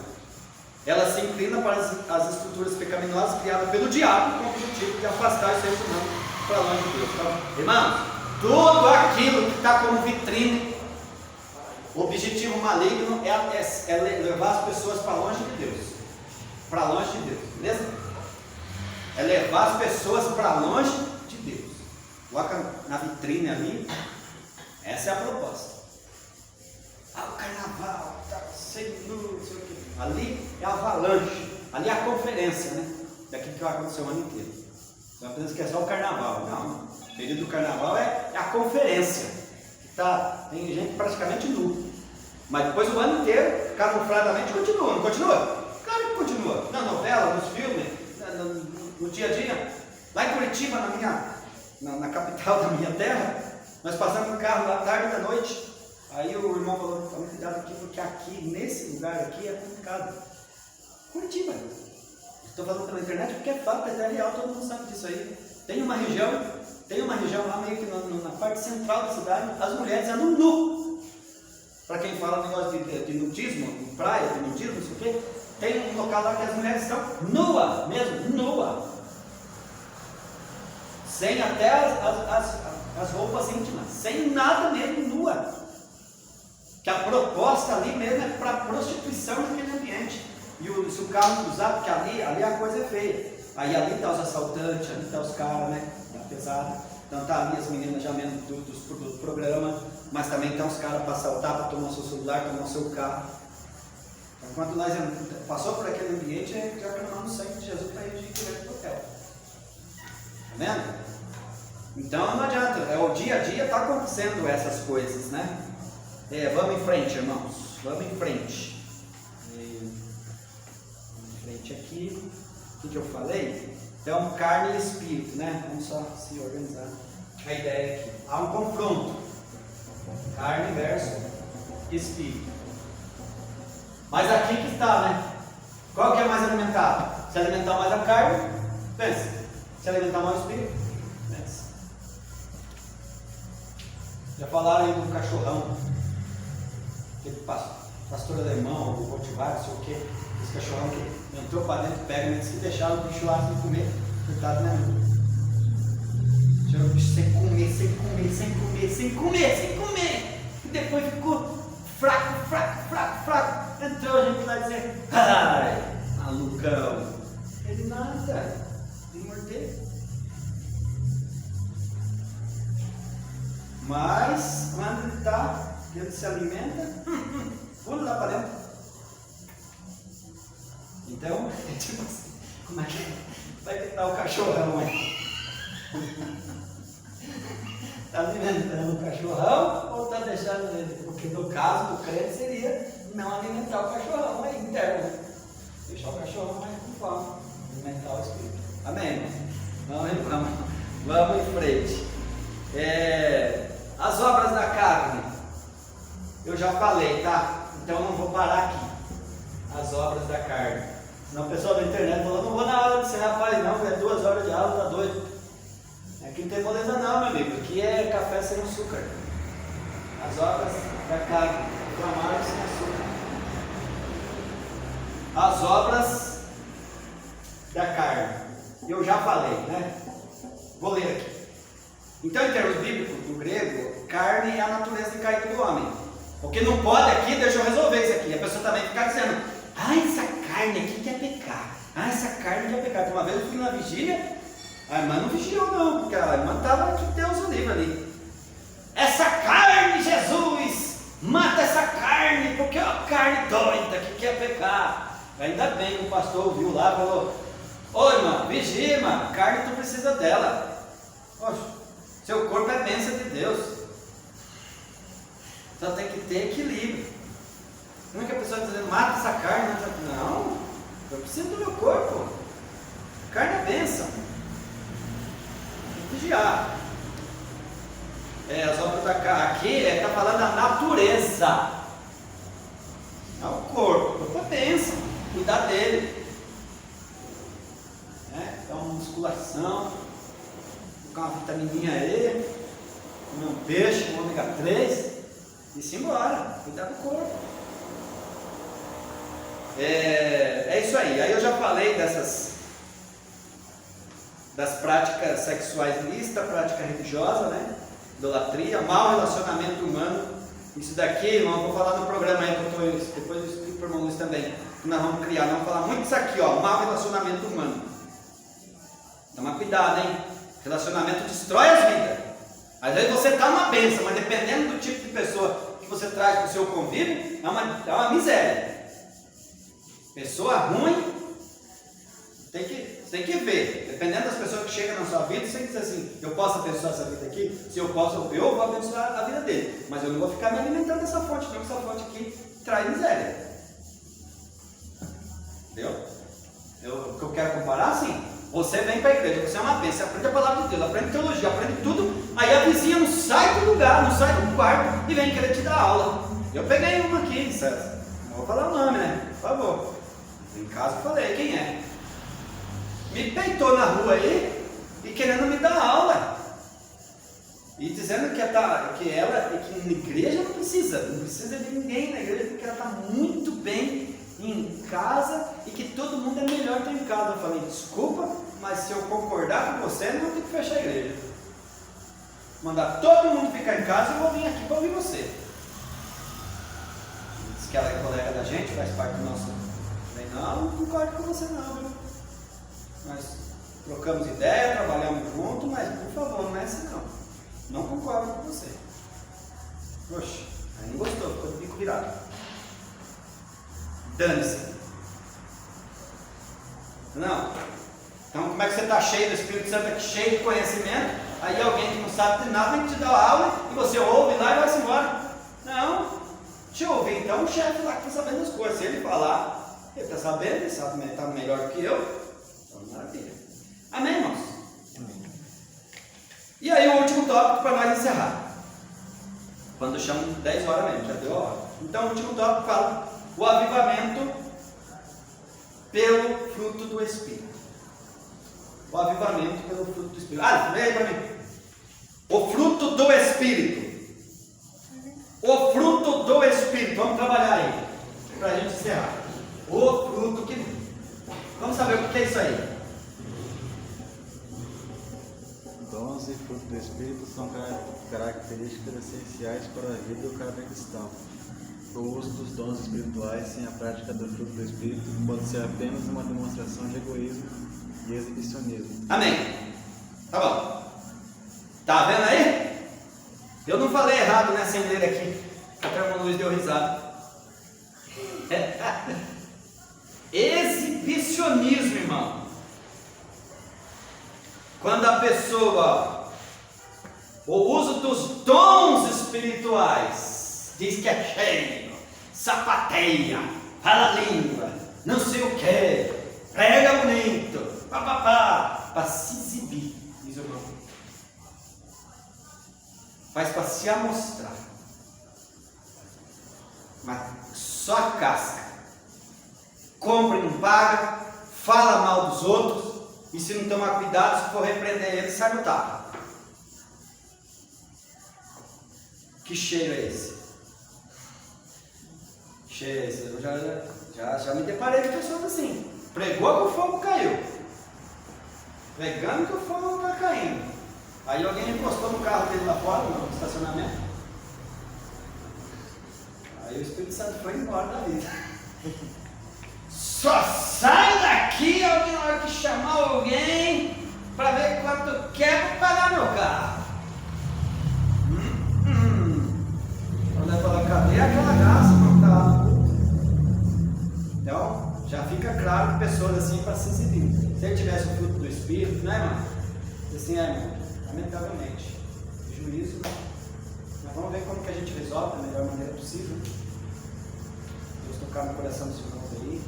Ela se inclina para as estruturas pecaminosas criadas pelo diabo, com o objetivo de afastar os seres humanos para longe de Deus. Então, irmãos, tudo aquilo que está como vitrine, o objetivo maligno é levar as pessoas para longe de Deus. Para longe de Deus, beleza? É levar as pessoas para longe de Deus. Coloca na vitrine ali. Essa é a proposta. O carnaval, sem luz, sei o quê. Ali é a avalanche. Ali é a conferência, né? Daquilo que vai acontecer o ano inteiro. Você vai pensar que é só o carnaval. Não. O período do carnaval é a conferência. Tem gente praticamente nu. Mas depois o ano inteiro, camufladamente, continua. Não continua? Claro que continua. Na novela, nos filmes, no dia a dia. Lá em Curitiba, na capital da minha terra, nós passamos no carro lá tarde da noite. Aí o irmão falou, tome cuidado aqui, porque aqui, nesse lugar aqui, é complicado. Curitiba. Estou falando pela internet porque é fato, é real, todo mundo sabe disso aí. Tem uma região lá meio que na parte central da cidade, as mulheres andam nu. Para quem fala negócio de nudismo, de praia, de nudismo, não sei o quê, tem um local lá que as mulheres estão nua, mesmo, nua. Sem até as roupas íntimas, sem nada mesmo, nua. Que a proposta ali mesmo é para prostituição naquele ambiente. E se o carro cruzar, porque ali a coisa é feia. Aí ali está os assaltantes, ali está os caras, né? Da pesada. Então está ali as meninas já menos do programa, mas também estão os caras para assaltar, para tomar o seu celular, tomar o seu carro. Então, quando nós passou por aquele ambiente, já clamamos o sangue de Jesus para ir direto para o hotel. Tá vendo? Então não adianta, o dia a dia está acontecendo essas coisas, né? Vamos em frente, irmãos, vamos em frente. Vamos em frente aqui. O que eu falei? Então, carne e espírito, né? Vamos só se organizar. A ideia aqui. Há um confronto. Carne versus espírito. Mas aqui que está, né? Qual que é mais alimentado? Se alimentar mais a carne, pensa. Se alimentar mais o espírito, pensa. Já falaram aí do cachorrão. Aquele pastor alemão, do Volkswagen, não sei o quê. Esse cachorrão que entrou para dentro, pega, mas que deixaram o bicho lá sem comer. Coitado, né? Deixaram o bicho sem comer. E depois ficou fraco. Entrou a gente lá dizendo, ai, malucão. Ele nada, de morder. Mas, quando ele está, ele se alimenta, pula lá para dentro. Então, tipo assim, como é que vai tentar o cachorrão aí? Está alimentando o cachorrão ou está deixando ele? Porque no caso do crente seria não alimentar o cachorrão aí interno. Deixar o cachorrão mais com fome. Alimentar o espírito. Amém? Vamos em frente. As obras da carne. Eu já falei, tá? Então não vou parar aqui. As obras da carne. Senão o pessoal da internet falou, não vou na aula de ser rapaz não, é 2 horas de aula, tá doido. Aqui não tem moleza não, meu amigo, aqui é café sem açúcar. As obras da carne, amargo sem açúcar. As obras da carne, eu já falei, né? Vou ler aqui. Então, em termos bíblicos, no grego, carne é a natureza caída do homem. O que não pode aqui, deixa eu resolver isso aqui. A pessoa também fica dizendo, essa carne aqui quer pecar. Essa carne quer pecar. Uma vez eu fui na vigília, a irmã não vigiou não, porque a irmã estava que Deus o livre ali. Essa carne, Jesus, mata essa carne, porque é uma carne doida que quer pecar. Ainda bem que o pastor ouviu lá e falou, ô irmã, vigia, irmã, a carne tu precisa dela. Poxa, seu corpo é bênção de Deus. Então tem que ter equilíbrio. Não é que a pessoa está dizendo, mata essa carne. Não, eu preciso do meu corpo. Carne é bênção. Tem que vigiar. As obras da carne. Aqui está falando da natureza. É o corpo. O corpo é bênção. Cuidar dele. Então, musculação. Colocar uma vitamininha aí. Comer um peixe, um ômega 3. E se embora. Cuidar do corpo. É isso aí. Aí eu já falei das práticas sexuais ilícitas, prática religiosa, né? Idolatria, mau relacionamento humano. Isso daqui, irmão, eu vou falar no programa aí, depois eu explico para o irmão Luiz também, que nós vamos criar. Nós vamos falar muito disso aqui, ó, mau relacionamento humano. Toma cuidado, hein? Relacionamento destrói as vidas. Às vezes você está uma bênção, mas dependendo do tipo de pessoa que você traz para o seu convívio, é uma miséria. Pessoa ruim, você tem que ver. Dependendo das pessoas que chegam na sua vida, você tem que dizer assim, eu posso abençoar essa vida aqui? Se eu posso, eu vou abençoar a vida dele. Mas eu não vou ficar me alimentando dessa fonte, não, porque essa fonte aqui traz miséria. Entendeu? O que eu quero comparar assim, você vem para a igreja, você é uma bênção, você aprende a palavra de Deus, aprende teologia, aprende tudo, aí a vizinha não sai do lugar, não sai do quarto e vem querer te dar aula. Eu peguei uma aqui, César. Não vou falar o nome, né? Por favor. Em casa eu falei, quem é? Me peitou na rua aí e querendo me dar aula. E dizendo que ela, que na igreja não precisa de ninguém na igreja, porque ela está muito bem em casa e que todo mundo é melhor que em casa. Eu falei, desculpa, mas se eu concordar com você, não vou ter que fechar a igreja. Mandar todo mundo ficar em casa e eu vou vir aqui para ouvir você. que ela é colega da gente, faz parte do nosso. Não concordo com você não, viu? Nós trocamos ideia, trabalhamos junto, mas por favor, não é assim não. Não concordo com você. Poxa, aí não gostou, ficou de bico virado. Dane-se. Não. Então como é que você está cheio do Espírito Santo aqui, cheio de conhecimento, aí alguém que não sabe de nada tem que te dar aula e você ouve lá e vai-se embora. Não. Deixa eu ouvir então o chefe lá que está sabendo as coisas. Se ele falar, ele está sabendo, ele sabe, está melhor que eu. Então maravilha. Amém, irmãos? Amém. E aí o último tópico para nós encerrar. Quando chamo 10 horas mesmo, já deu a hora. Então o último tópico fala o avivamento pelo fruto do Espírito. O avivamento pelo fruto do Espírito. Lê aí para mim. O fruto do Espírito. O fruto do Espírito. Vamos trabalhar aí. Para a gente encerrar. O fruto que. Vamos saber o que é isso aí. Dons e fruto do Espírito são características essenciais para a vida do cada cristão. O uso dos dons espirituais sem a prática do fruto do Espírito pode ser apenas uma demonstração de egoísmo e exibicionismo. Amém. Tá bom. Tá vendo aí? Eu não falei errado, né, sem ler aqui. Até o irmão Luiz deu risada. Exibicionismo, irmão. Quando a pessoa, o uso dos dons espirituais, diz que é cheio, sapateia, fala língua, não sei o que, prega bonito, papapá, para se exibir, diz o irmão. Faz para se amostrar. Mas só a casca. Compra e não paga, fala mal dos outros. E se não tomar cuidado, se for repreender ele, sai no tapa. Que cheiro é esse? Cheiro é esse? Eu já me deparei com pessoas assim. Pregou que o fogo caiu. Pregando que o fogo está caindo. Aí alguém encostou no carro dele lá fora, no estacionamento. Aí o Espírito Santo foi embora da vida. Só sai daqui alguém na hora que chamar alguém para ver quanto quer para pagar meu carro. Quando ele fala, cadê aquela graça para estar lá no culto? Então, já fica claro que pessoas assim para se exibir. Se ele tivesse o fruto do Espírito, né, irmão? Assim, irmão, lamentavelmente, juízo. Mas vamos ver como que a gente resolve da melhor maneira possível. Deus tocar no coração dos irmãos aí.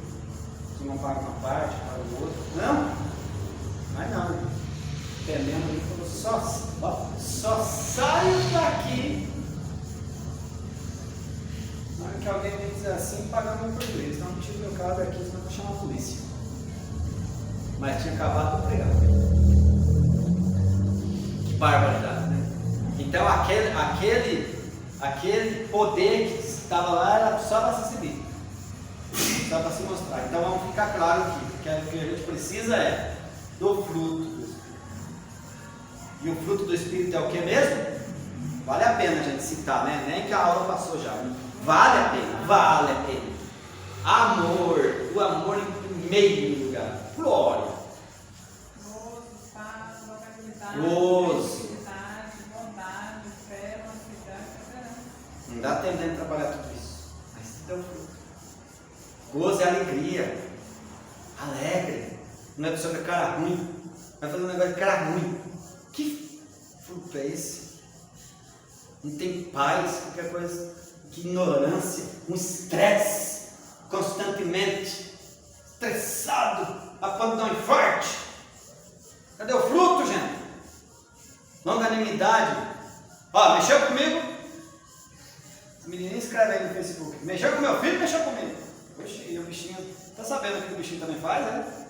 Se não paga uma parte, paga o outro. Não? Mas não. Entendendo ali, falou, só saio daqui. Na hora que alguém me dizer assim, pagando meu prejuízo. Não tiro meu carro daqui, senão eu vou chamar a polícia. Mas tinha acabado de pregar. Que barbaridade, né? Então aquele poder que estava lá era só para se exibir. Só para se mostrar. Então vamos ficar claro aqui, que o que a gente precisa é do fruto do Espírito. E o fruto do Espírito é o que mesmo? Vale a pena a gente citar, né? Nem que a aula passou já. Né? Vale a pena. Amor, o amor em primeiro lugar. Glória. Gozo, paz, longanimidade, Gozo. bondade, fé, mansidão, perseverança. Não dá tempo de trabalhar tudo isso. Mas se dá o fruto. Gozo é alegria, alegre, não é pessoa com cara ruim, vai fazer um negócio de cara ruim. Que fruto é esse? Não tem paz, qualquer coisa, que ignorância, um estresse, constantemente, estressado, a ponto de dar um infarto. Cadê o fruto, gente? Longanimidade. Ó, mexeu comigo? Esse menininho escreve aí no Facebook. Mexeu com meu filho, mexeu comigo. Poxa, e o bichinho, tá sabendo o que o bichinho também faz, né?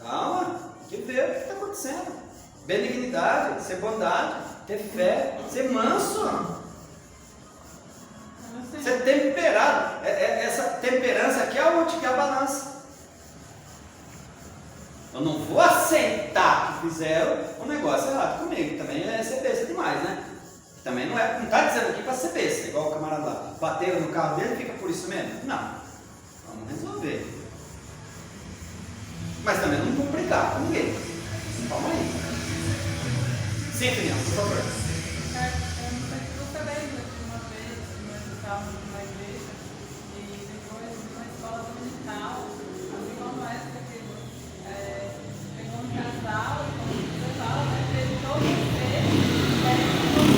Calma, tem que ver o que está acontecendo. Benignidade, ser bondade, ter fé, ser manso, ser temperado. Essa temperança aqui é o que é a balança. Eu não vou aceitar que fizeram um negócio errado comigo, também é ser besta demais, né? Também não está dizendo aqui para ser besta, igual o camarada lá. Bateram no carro dele, fica por isso mesmo? Não. Vamos resolver. Mas também não vamos brigar com ninguém. Calma aí. Sim, opinião, por favor. Eu não sei se você lembra de uma vez, nós estávamos numa igreja e depois numa escola dominical, assim como essa que pegou um casal e como você fala, né, fez todo o ser, você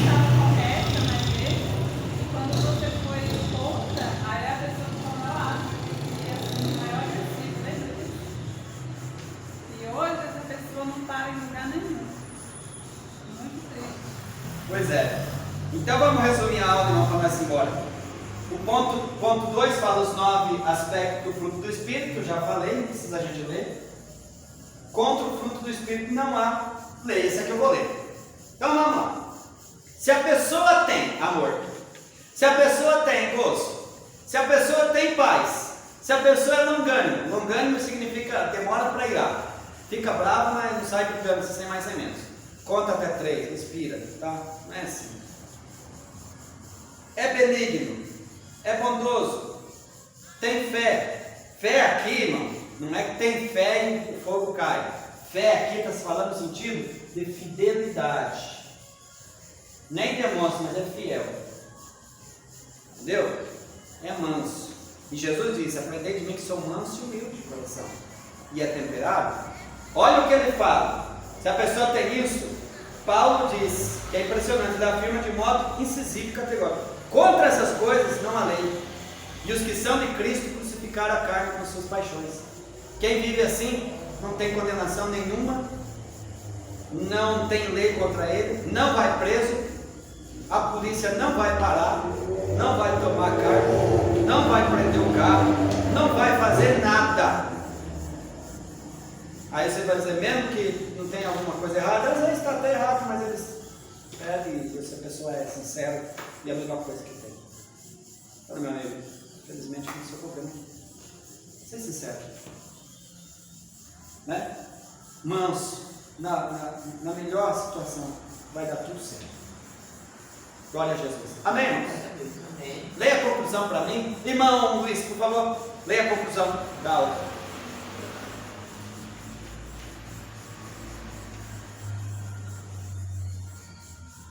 estava correta na igreja e quando você foi contra, aí a pessoa tomou lá e assim, o maior versículo, lembra disso? E hoje essa pessoa não para em lugar nenhum. Muito triste. Pois é. Então vamos resumir a aula e não começar embora. O ponto 2 fala os 9 aspectos do fruto do Espírito, já falei, não precisa a gente ler. Contra o fruto do Espírito não há. Leia, esse aqui eu vou ler. Então vamos lá. Se a pessoa tem amor, se a pessoa tem gozo, se a pessoa tem paz, se a pessoa é longânimo, longânimo significa demora para irar. Fica bravo, mas não sai gritando, sem mais sem menos. Conta até 3, respira, tá? Não é assim. É benigno, é bondoso, tem fé. Fé aqui, irmão, não é que tem fé e o fogo cai. Fé aqui está se falando no sentido de fidelidade. Nem demonstra, mas é fiel. Entendeu? É manso. E Jesus disse: aprendei de mim que sou manso e humilde de coração. E é temperado. Olha o que ele fala. Se a pessoa tem isso, Paulo diz que é impressionante, ele afirma de modo incisivo e categórico: contra essas coisas não há lei. E os que são de Cristo crucificaram a carne com suas paixões. Quem vive assim não tem condenação nenhuma, não tem lei contra ele, não vai preso, a polícia não vai parar, não vai tomar carta, não vai prender o carro, não vai fazer nada. Aí você vai dizer, mesmo que não tenha alguma coisa errada, às vezes está até errado, mas eles pedem se a pessoa é sincera e é a mesma coisa que tem. Olha, meu amigo, infelizmente não sou problema. Ser sincero, né? Manso, na melhor situação, vai dar tudo certo. Glória a Jesus. Amém, irmãos? Amém. Leia a conclusão para mim. Irmão Luiz, por favor, leia a conclusão da aula.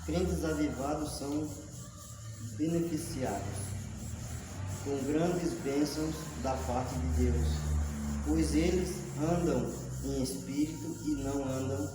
Crentes avivados são beneficiados com grandes bênçãos da parte de Deus, pois eles andam em espírito e não andam